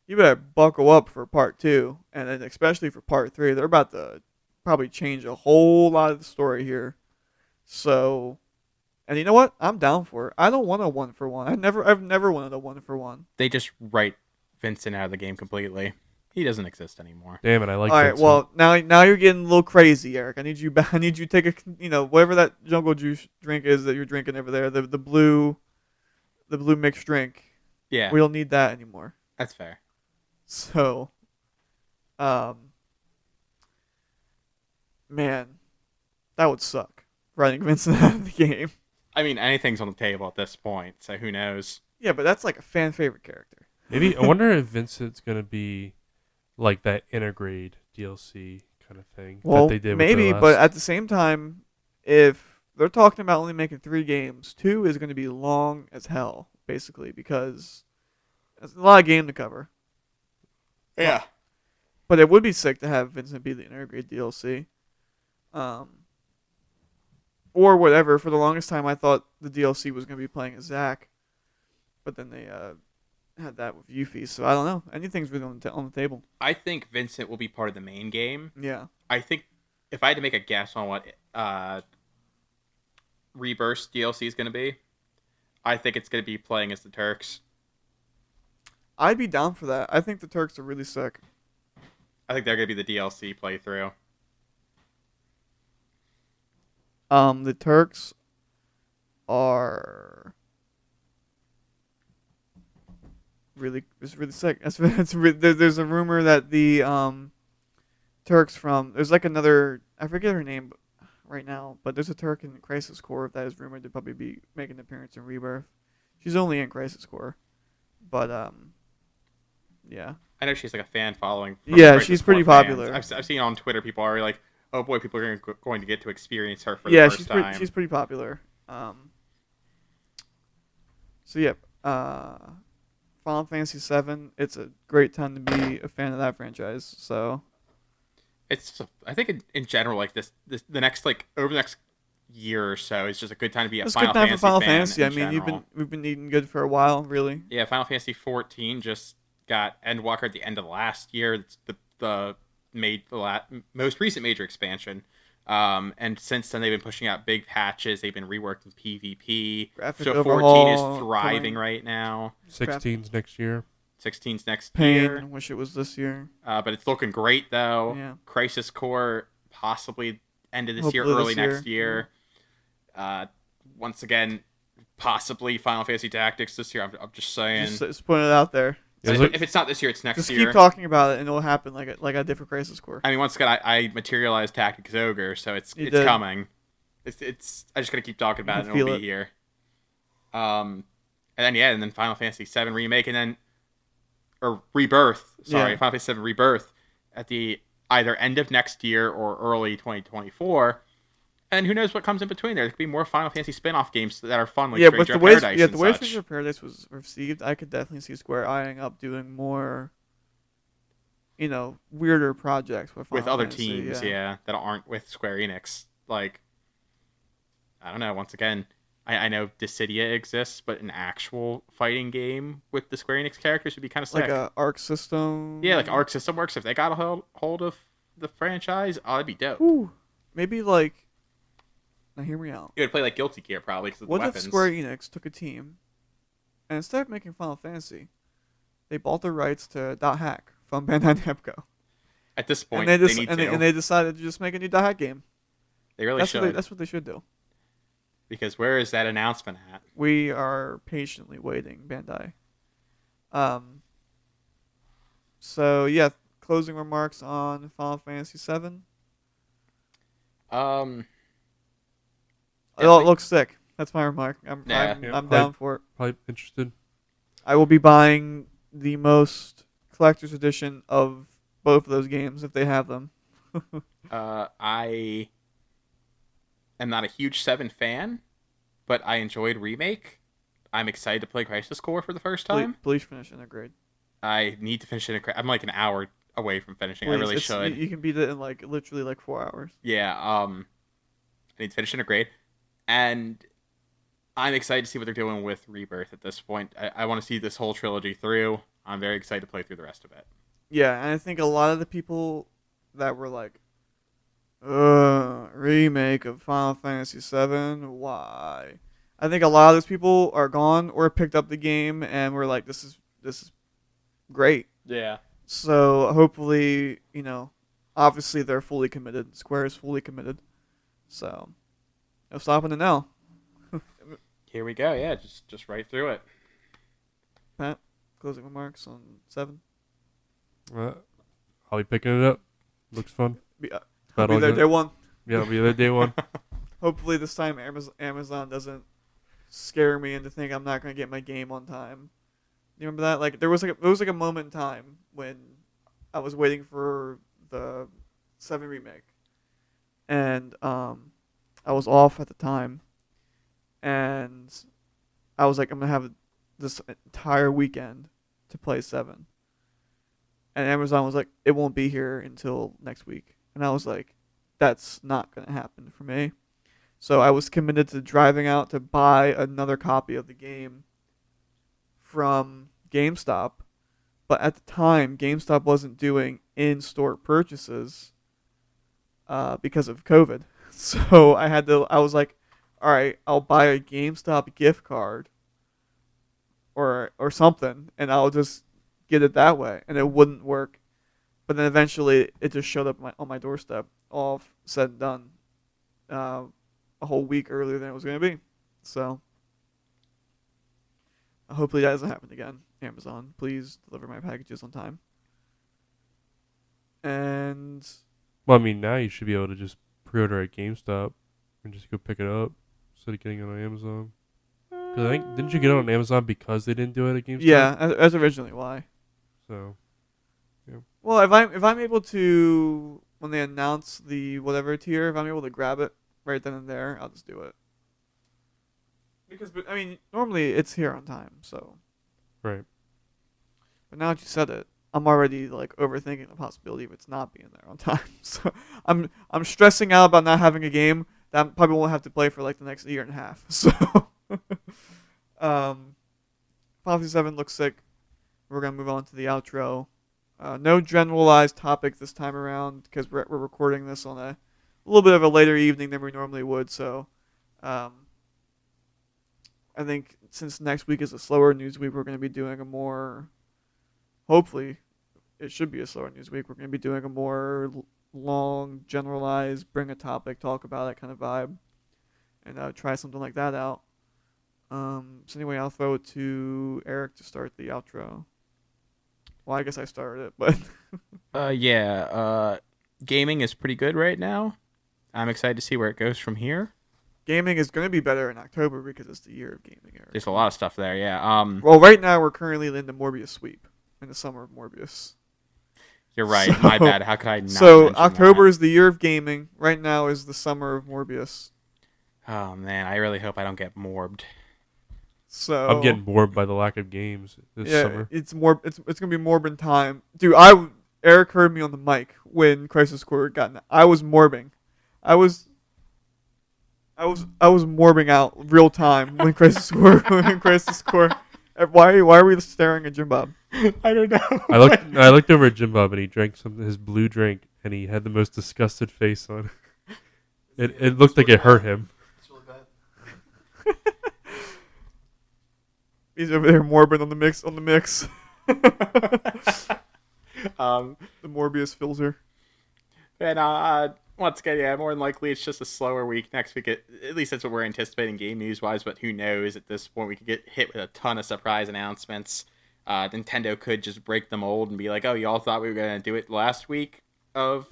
you better buckle up for part 2, and then especially for part 3. They're about to probably change a whole lot of the story here. So. And you know what? I'm down for it. I don't want a 1-for-1. I've never wanted a 1-for-1. They just write Vincent out of the game completely. He doesn't exist anymore. Damn it! I like. All right. Well, now you're getting a little crazy, Eric. I need you to take whatever that jungle juice drink is that you're drinking over there. The blue mixed drink. Yeah. We don't need that anymore. That's fair. So, man, that would suck. Writing Vincent out of the game. I mean, anything's on the table at this point, so who knows? Yeah, but that's like a fan favorite character. Maybe I wonder if Vincent's gonna be like that Intergrade DLC kind of thing Well, that they did. Maybe, with but at the same time, if they're talking about only making 3 games, 2 is going to be long as hell, basically, because there's a lot of game to cover. Yeah. But it would be sick to have Vincent be the Intergrade DLC. Or whatever. For the longest time, I thought the DLC was going to be playing as Zack. But then they had that with Yuffie. So I don't know. Anything's really on the table. I think Vincent will be part of the main game. Yeah. I think if I had to make a guess on what Rebirth DLC is going to be, I think it's going to be playing as the Turks. I'd be down for that. I think the Turks are really sick. I think they're going to be the DLC playthrough. The Turks are really sick. There's a rumor that the Turks there's like another, I forget her name right now, but there's a Turk in Crisis Core that is rumored to probably be making an appearance in Rebirth. She's only in Crisis Core, but yeah. I know she's like a fan following. Yeah, she's pretty popular. I've seen on Twitter people are like, oh boy, people are going to get to experience her for the first time. Yeah, she's pretty popular. So yeah, Final Fantasy VII. It's a great time to be a fan of that franchise. So I think in general, like this the next over the next year or so, it's just a good time to be a it's Final good time Fantasy for Final fan. Fantasy. I mean, we've been eating good for a while, really. Yeah, Final Fantasy 14 just got Endwalker at the end of last year. It's the most recent major expansion. And since then, they've been pushing out big patches. They've been reworking PvP. Graphic so overhaul, 14 is thriving right now. 16's next year. 16's next year. Wish it was this year. But it's looking great, though. Yeah. Crisis Core, possibly end of this year, Hopefully early this year. next year. Once again, possibly Final Fantasy Tactics this year. I'm just saying. Just putting it out there. If it's not this year, it's next Just year. keep talking about it, and it'll happen like a different Crisis Core. I mean, once again, I materialized Tactics Ogre, so it's did. coming. It's I just gotta keep talking about it, and it'll be here. And then Final Fantasy VII Remake, or Rebirth. Sorry, Yeah. Final Fantasy VII Rebirth at the either end of next year or early 2024. And who knows what comes in between there? There could be more Final Fantasy spin-off games that are fun, like Stranger of Paradise and the way such. Stranger of Paradise was received, I could definitely see Square eyeing up doing more, weirder projects with Final other Fantasy, teams, that aren't with Square Enix. Like, I don't know. Once again, I know Dissidia exists, but an actual fighting game with the Square Enix characters would be kind of sick. Like a Arc System. Yeah, like Arc System Works. If they got a hold of the franchise, that'd be dope. Ooh, maybe like. Now hear me out. You would play like Guilty Gear probably because of the What weapons. if Square Enix took a team, and instead of making Final Fantasy, they bought the rights to .hack from Bandai Namco, At this point, and they decided to just make a new .hack game. They really should. That's what they should do. Because where is that announcement at? We are patiently waiting, Bandai. So yeah, closing remarks on Final Fantasy VII. It all looks sick. That's my remark. I'm down for it. Probably interested. I will be buying the most collector's edition of both of those games if they have them. I am not a huge 7 fan, but I enjoyed Remake. I'm excited to play Crisis Core for the first time. Please finish Integrate. I need to finish it. I'm like an hour away from finishing. I really should. You can beat it in literally 4 hours. Yeah. I need to finish Integrate, and I'm excited to see what they're doing with Rebirth at this point. I want to see this whole trilogy through. I'm very excited to play through the rest of it. Yeah, and I think a lot of the people that were like, remake of Final Fantasy VII, why? I think a lot of those people are gone or picked up the game and were like, this is great. Yeah. So hopefully, obviously they're fully committed. Square is fully committed. So, no stopping it now. Here we go. Yeah, just right through it. Pat, closing remarks on 7. I'll be picking it up. Looks fun. I'll be there day one. Yeah, I'll be there day one. Hopefully this time Amazon doesn't scare me into thinking I'm not going to get my game on time. You remember that? Like there was a moment in time when I was waiting for the 7 remake, and I was off at the time, and I was like, I'm gonna have this entire weekend to play 7, and Amazon was like, it won't be here until next week, and I was like, that's not gonna happen for me. So I was committed to driving out to buy another copy of the game from GameStop. But at the time, GameStop wasn't doing in-store purchases because of COVID. So I was like, all right, I'll buy a GameStop gift card or something, and I'll just get it that way. And it wouldn't work. But then eventually, it just showed up on my doorstep, all said and done, a whole week earlier than it was going to be. So hopefully that doesn't happen again. Amazon, please deliver my packages on time. And well, I mean, now you should be able to just pre-order at GameStop and just go pick it up instead of getting it on Amazon. Because I think didn't you get it on Amazon because they didn't do it at GameStop? Yeah, as originally why. So, yeah. Well, if I'm able to, when they announce the whatever tier, if I'm able to grab it right then and there, I'll just do it. Because I mean, normally it's here on time, so. Right. But now that you said it, I'm already like overthinking the possibility of it's not being there on time. So I'm stressing out about not having a game that I probably won't have to play for like the next year and a half. So Final Fantasy 7 looks sick. We're gonna move on to the outro. No generalized topic this time around because we're recording this on a little bit of a later evening than we normally would. So I think since next week is a slower news week, we're going to be doing a more, hopefully, it should be a slower news week. We're going to be doing a more long, generalized, bring a topic, talk about it kind of vibe, and try something like that out. So anyway, I'll throw it to Erik to start the outro. Well, I guess I started it, but Gaming is pretty good right now. I'm excited to see where it goes from here. gaming is going to be better in October because it's the year of gaming, Erik. There's a lot of stuff there, yeah. Well, right now we're currently in the Morbius sweep, in the summer of Morbius. You're right. My bad. How could I not? So mention October that? is the year of gaming. Right now is the summer of Morbius. Oh man, I really hope I don't get morbed. So I'm getting bored by the lack of games this summer. It's gonna be Morbin time, dude. Erik heard me on the mic when Crisis Core got. I was morbing, I was morbing out real time when Crisis Core Why are we staring at Jim Bob? I don't know. I looked over at Jim Bob and he drank his blue drink and he had the most disgusted face on. It looked like it hurt him. It's really bad. He's over there morbing on the mix. The Morbius filter. And once again, yeah, more than likely it's just a slower week next week. At least that's what we're anticipating game news wise. But who knows? At this point, we could get hit with a ton of surprise announcements. Nintendo could just break the mold and be like, "Oh, y'all thought we were gonna do it last week of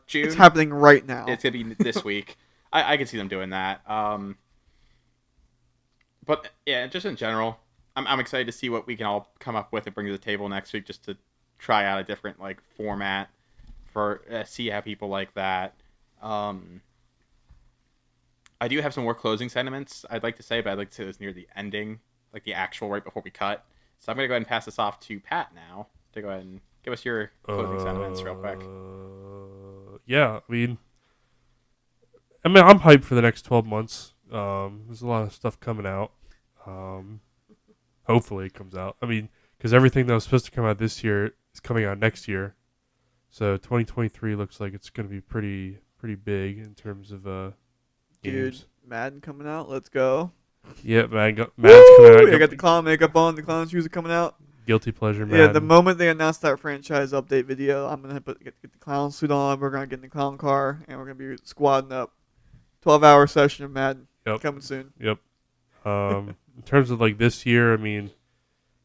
June? It's happening right now. It's gonna be this week." I can see them doing that. But yeah, just in general, I'm excited to see what we can all come up with and bring to the table next week, just to try out a different format for see how people like that. I do have some more closing sentiments I'd like to say, but I'd like to say this near the ending, like the actual right before we cut. So I'm gonna go ahead and pass this off to Pat now to go ahead and give us your closing sentiments real quick. Yeah, I mean, I'm hyped for the next 12 months. There's a lot of stuff coming out. Hopefully it comes out. I mean, because everything that was supposed to come out this year is coming out next year. So 2023 looks like it's going to be pretty big in terms of games. Dude, Madden coming out. Let's go. Yeah, Madden's coming out. I got the clown makeup on. The clown shoes are coming out. Guilty pleasure, Madden. Yeah, the moment they announced that franchise update video, I'm gonna get the clown suit on. We're gonna get in the clown car, and we're gonna be squadding up. 12-hour session of Madden coming soon. Yep. In terms of this year, I mean,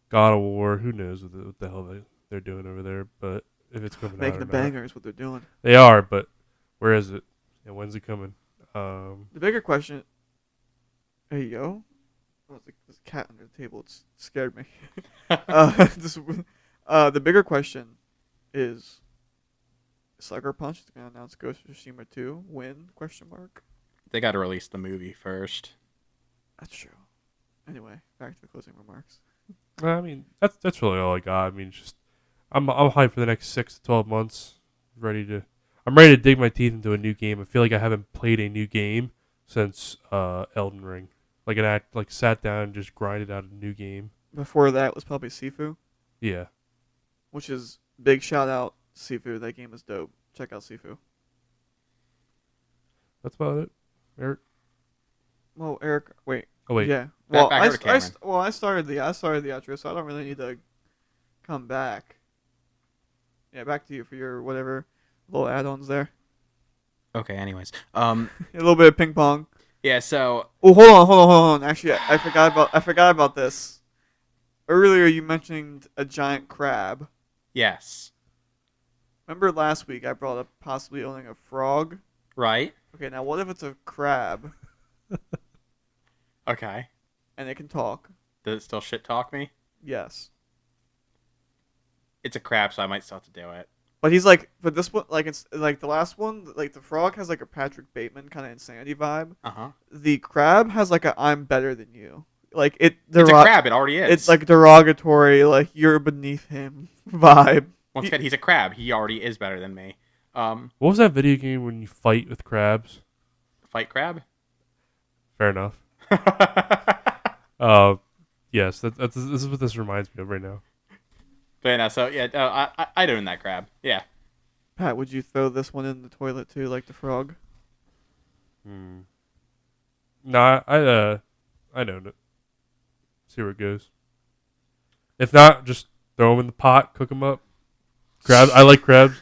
God of War. Who knows what the hell they're doing over there? But if it's coming making out, a banger is what they're doing. They are, but where is it? And when's it coming? The bigger question. There you go. Oh, there's a cat under the table. It scared me. The bigger question is Sucker Punch is going to announce Ghost of Tsushima 2. When? Question mark. They got to release the movie first. That's true. Anyway, back to the closing remarks. I mean, that's really all I got. I mean, just I'm hyped for the next 6 to 12 months. I'm ready to dig my teeth into a new game. I feel like I haven't played a new game since Elden Ring. Sat down and just grinded out a new game. Before that was probably Sifu. Yeah. Which is big shout out Sifu. That game is dope. Check out Sifu. That's about it. Erik. Well, Erik, wait. Oh wait. Yeah. Back Well, over to Cameron. I started the outro, so I don't really need to come back. Yeah, back to you for your whatever little add-ons there. Okay. Anyways, A little bit of ping pong. yeah. So Oh, hold on. Actually, I forgot about this. Earlier, you mentioned a giant crab. yes, Remember last week I brought up possibly owning a frog? right. Okay, now what if it's a crab Okay. and it can talk? Does it still shit talk me? Yes. It's a crab, so I might still have to do it. But this one, it's like the last one, like the frog has like a Patrick Bateman kind of insanity vibe. Uh-huh. The crab has like a I'm better than you. It's a crab. It already is. It's like derogatory, like you're beneath him vibe. Once again, he's a crab. He already is better than me. What was that video game when you fight with crabs? Fight crab? Fair enough. Yes, this is what this reminds me of right now. But no, so yeah, I'd own that crab. Yeah. Pat, would you throw this one in the toilet too, like the frog? No, I'd own it. See where it goes. If not, just throw them in the pot, cook them up. Crabs. I like crabs.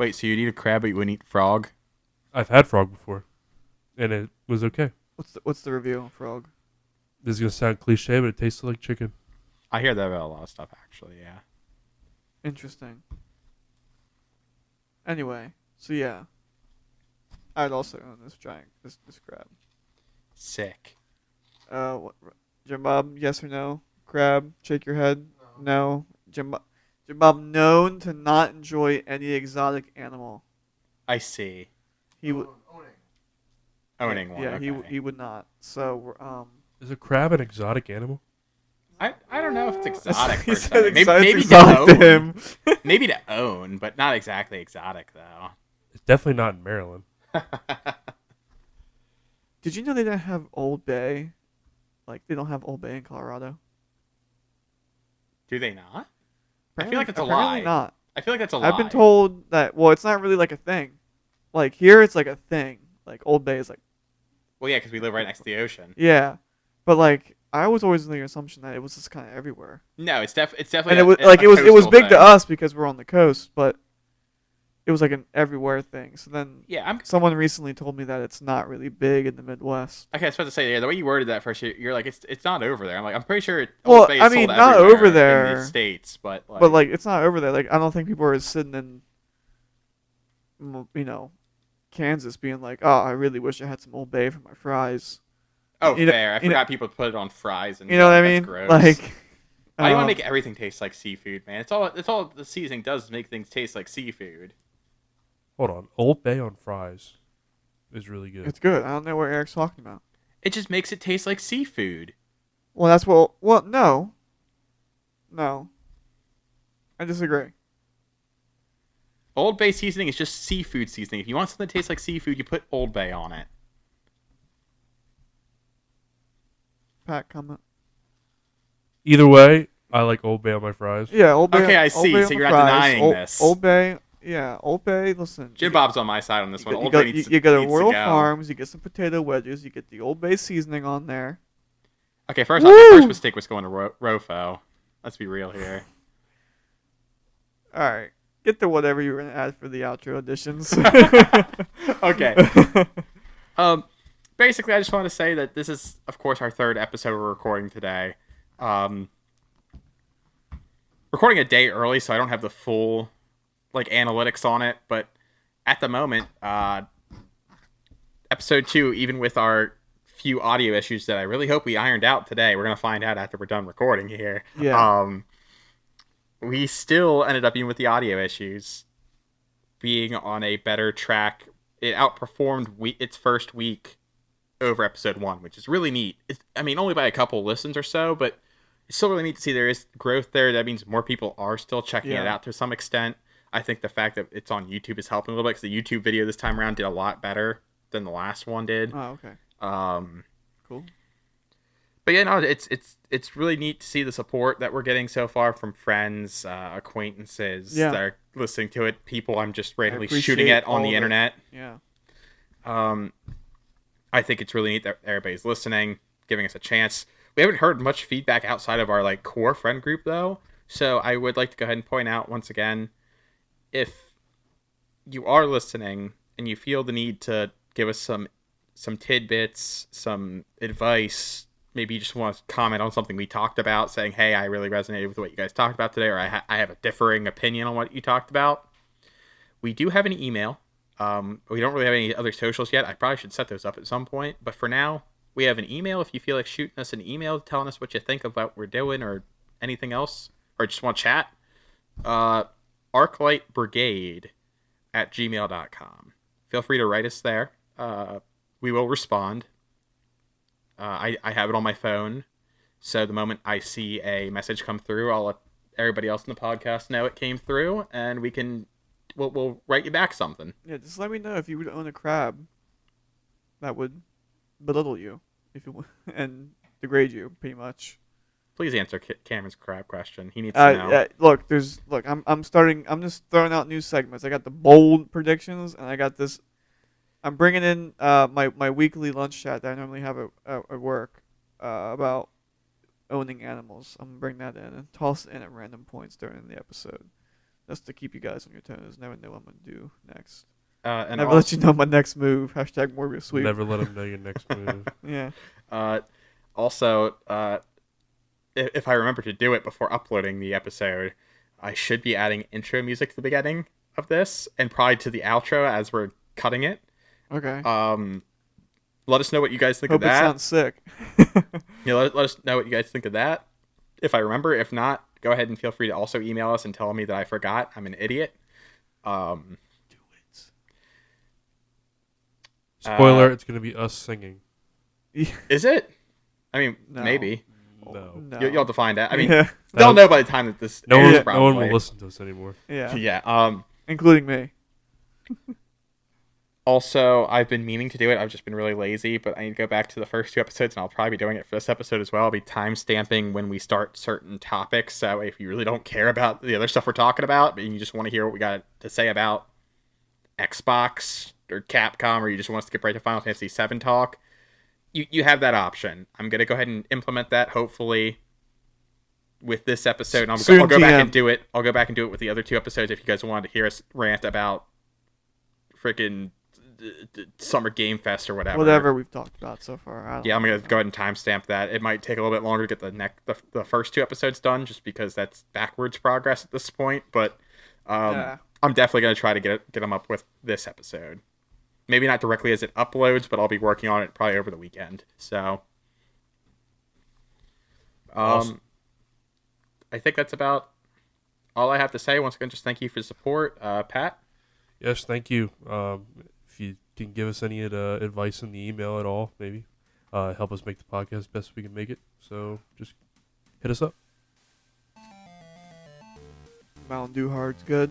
Wait, so you eat a crab, but you wouldn't eat frog? I've had frog before, and it was okay. What's the review on frog? This is gonna sound cliche, but it tasted like chicken. I hear that about a lot of stuff, actually. Yeah. Interesting. Anyway, so yeah, I'd also own this crab. Sick. What, Jim Bob? Yes or no? Crab? Shake your head. No. Jim Bob known to not enjoy any exotic animal. I see. He would Owning one. Yeah, Okay. he would not. So Is a crab an exotic animal? I don't know if it's exotic he per said se. exotic Maybe to to him. own. Maybe to own, but not exactly exotic though. It's definitely not in Maryland. Did you know they don't have Old Bay? Like they don't have Old Bay in Colorado. Do they not? I Apparently, feel like it's a apparently lie. Not. I feel like that's a lie. I've been told that. Well, it's not really like a thing. Like here, it's like a thing. Like Old Bay is like. Well, yeah, because we live right next to the ocean. Yeah, but like I was always under the assumption that it was just kind of everywhere. No, it's definitely. And it was like it was big to us because we're on the coast, but it was like an everywhere thing. So then Yeah, someone recently told me that it's not really big in the Midwest. Okay, I was about to say, yeah, the way you worded that first, you're like, it's not over there. I'm like, I'm pretty sure. Well, Old Bay is I mean, sold not everywhere over there, in the States, but like it's not over there. Like I don't think people are sitting in, Kansas being like, oh, I really wish I had some Old Bay for my fries. oh, you know- fair. I you know- forgot people put it on fries and You know what I that's mean? gross. Like, Why do you want to make everything taste like seafood, man? It's all the seasoning does is make things taste like seafood. Hold on, Old Bay on fries is really good. it's good. I don't know what Eric's talking about. It just makes it taste like seafood. Well, that's what. Well, no. I disagree. Old Bay seasoning is just seafood seasoning. If you want something that tastes like seafood, you put Old Bay on it. Pat, comment. Either way, I like Old Bay on my fries. Yeah, Old Bay. Okay, I Old see. Bay So on you're the not fries. denying this. Old Bay. Yeah, Old Bay. Listen, Jim Bob's on my side on this one. you Old go, Bay needs you go to needs Royal go. Farms. You get some potato wedges. You get the Old Bay seasoning on there. Okay, first off, Woo! my first mistake was going to Rofo. Let's be real here. All right, get to whatever you were gonna add for the outro editions. Okay. Basically, I just want to say that this is, of course, our third episode we're recording today. Recording a day early, so I don't have the full analytics on it. But at the moment, episode 2, even with our few audio issues that I really hope we ironed out today, we're gonna find out after we're done recording here. Yeah. We still ended up, even with the audio issues, being on a better track. It outperformed its first week over episode 1, which is really neat. Only by a couple listens or so, but it's still really neat to see there is growth there. That means more people are still checking it out to some extent. I think the fact that it's on YouTube is helping a little bit, because the YouTube video this time around did a lot better than the last one did. Oh, okay. Cool. But yeah, no, it's really neat to see the support that we're getting so far from friends, acquaintances that are listening to it, people I'm just randomly shooting at on the internet. Yeah. I think it's really neat that everybody's listening, giving us a chance. We haven't heard much feedback outside of our core friend group though, so I would like to go ahead and point out once again, if you are listening and you feel the need to give us some tidbits, some advice, maybe you just want to comment on something we talked about, saying, hey, I really resonated with what you guys talked about today, or I have a differing opinion on what you talked about. We do have an email. We don't really have any other socials yet. I probably should set those up at some point. But for now, we have an email. If you feel like shooting us an email, telling us what you think of what we're doing or anything else, or just want to chat, arclightbrigade@gmail.com. Feel free to write us there. We will respond. I have it on my phone, so the moment I see a message come through, I'll let everybody else in the podcast know it came through, and we'll write you back something. Yeah, just let me know if you would own a crab that would belittle you and degrade you, pretty much. Please answer Cameron's crab question. He needs to know. Yeah, look, I'm just throwing out new segments. I got the bold predictions, and I got this. I'm bringing in my weekly lunch chat that I normally have at work about owning animals. I'm gonna bring that in and toss it in at random points during the episode. just to keep you guys on your toes. Never know what I'm gonna do next. And Never let you know my next move. Hashtag Morbius sweep. Never let them know your next move. Yeah. Also, if I remember to do it before uploading the episode, I should be adding intro music to the beginning of this and probably to the outro as we're cutting it. Okay. Let us know what you guys think Hope of it that. sounds sick. Yeah, let us know what you guys think of that. If I remember, if not, go ahead and feel free to also email us and tell me that I forgot. I'm an idiot. Do it. Spoiler: it's gonna be us singing. Is it? I mean, No. maybe. No. No. You'll have to find out. I mean, yeah. they'll know by the time that this No airs, one, no one will probably. listen to us anymore. Yeah. Yeah. Including me. Also, I've been meaning to do it. I've just been really lazy, but I need to go back to the first 2 episodes, and I'll probably be doing it for this episode as well. I'll be time-stamping when we start certain topics, so if you really don't care about the other stuff we're talking about, but you just want to hear what we got to say about Xbox or Capcom, or you just want to skip right to Final Fantasy VII talk, you have that option. I'm going to go ahead and implement that, hopefully, with this episode. And I'll go back and do it. I'll go back and do it with the other 2 episodes if you guys wanted to hear us rant about freaking Summer Game Fest or whatever. Whatever we've talked about so far. I don't Yeah, I'm know. gonna go ahead and timestamp that. It might take a little bit longer to get the first 2 episodes done, just because that's backwards progress at this point. But Yeah. I'm definitely gonna try to get them up with this episode. Maybe not directly as it uploads, but I'll be working on it probably over the weekend. So, Awesome. I think that's about all I have to say. Once again, just thank you for the support, Pat. Yes, thank you. If you can give us any advice in the email at all, maybe help us make the podcast best we can make it. So just hit us up. Mountain Dew Hard's good.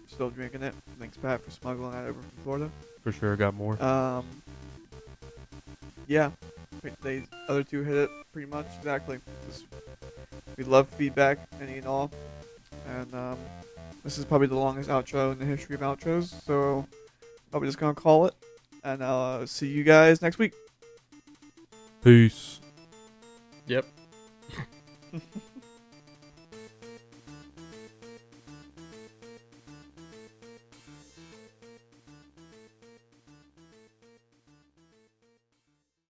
Still drinking it. Thanks, Pat, for smuggling that over from Florida. For sure, got more. Yeah. The other 2 hit it pretty much exactly. We love feedback, any and all. And this is probably the longest outro in the history of outros, so probably just gonna call it. And I'll see you guys next week. Peace. Yep.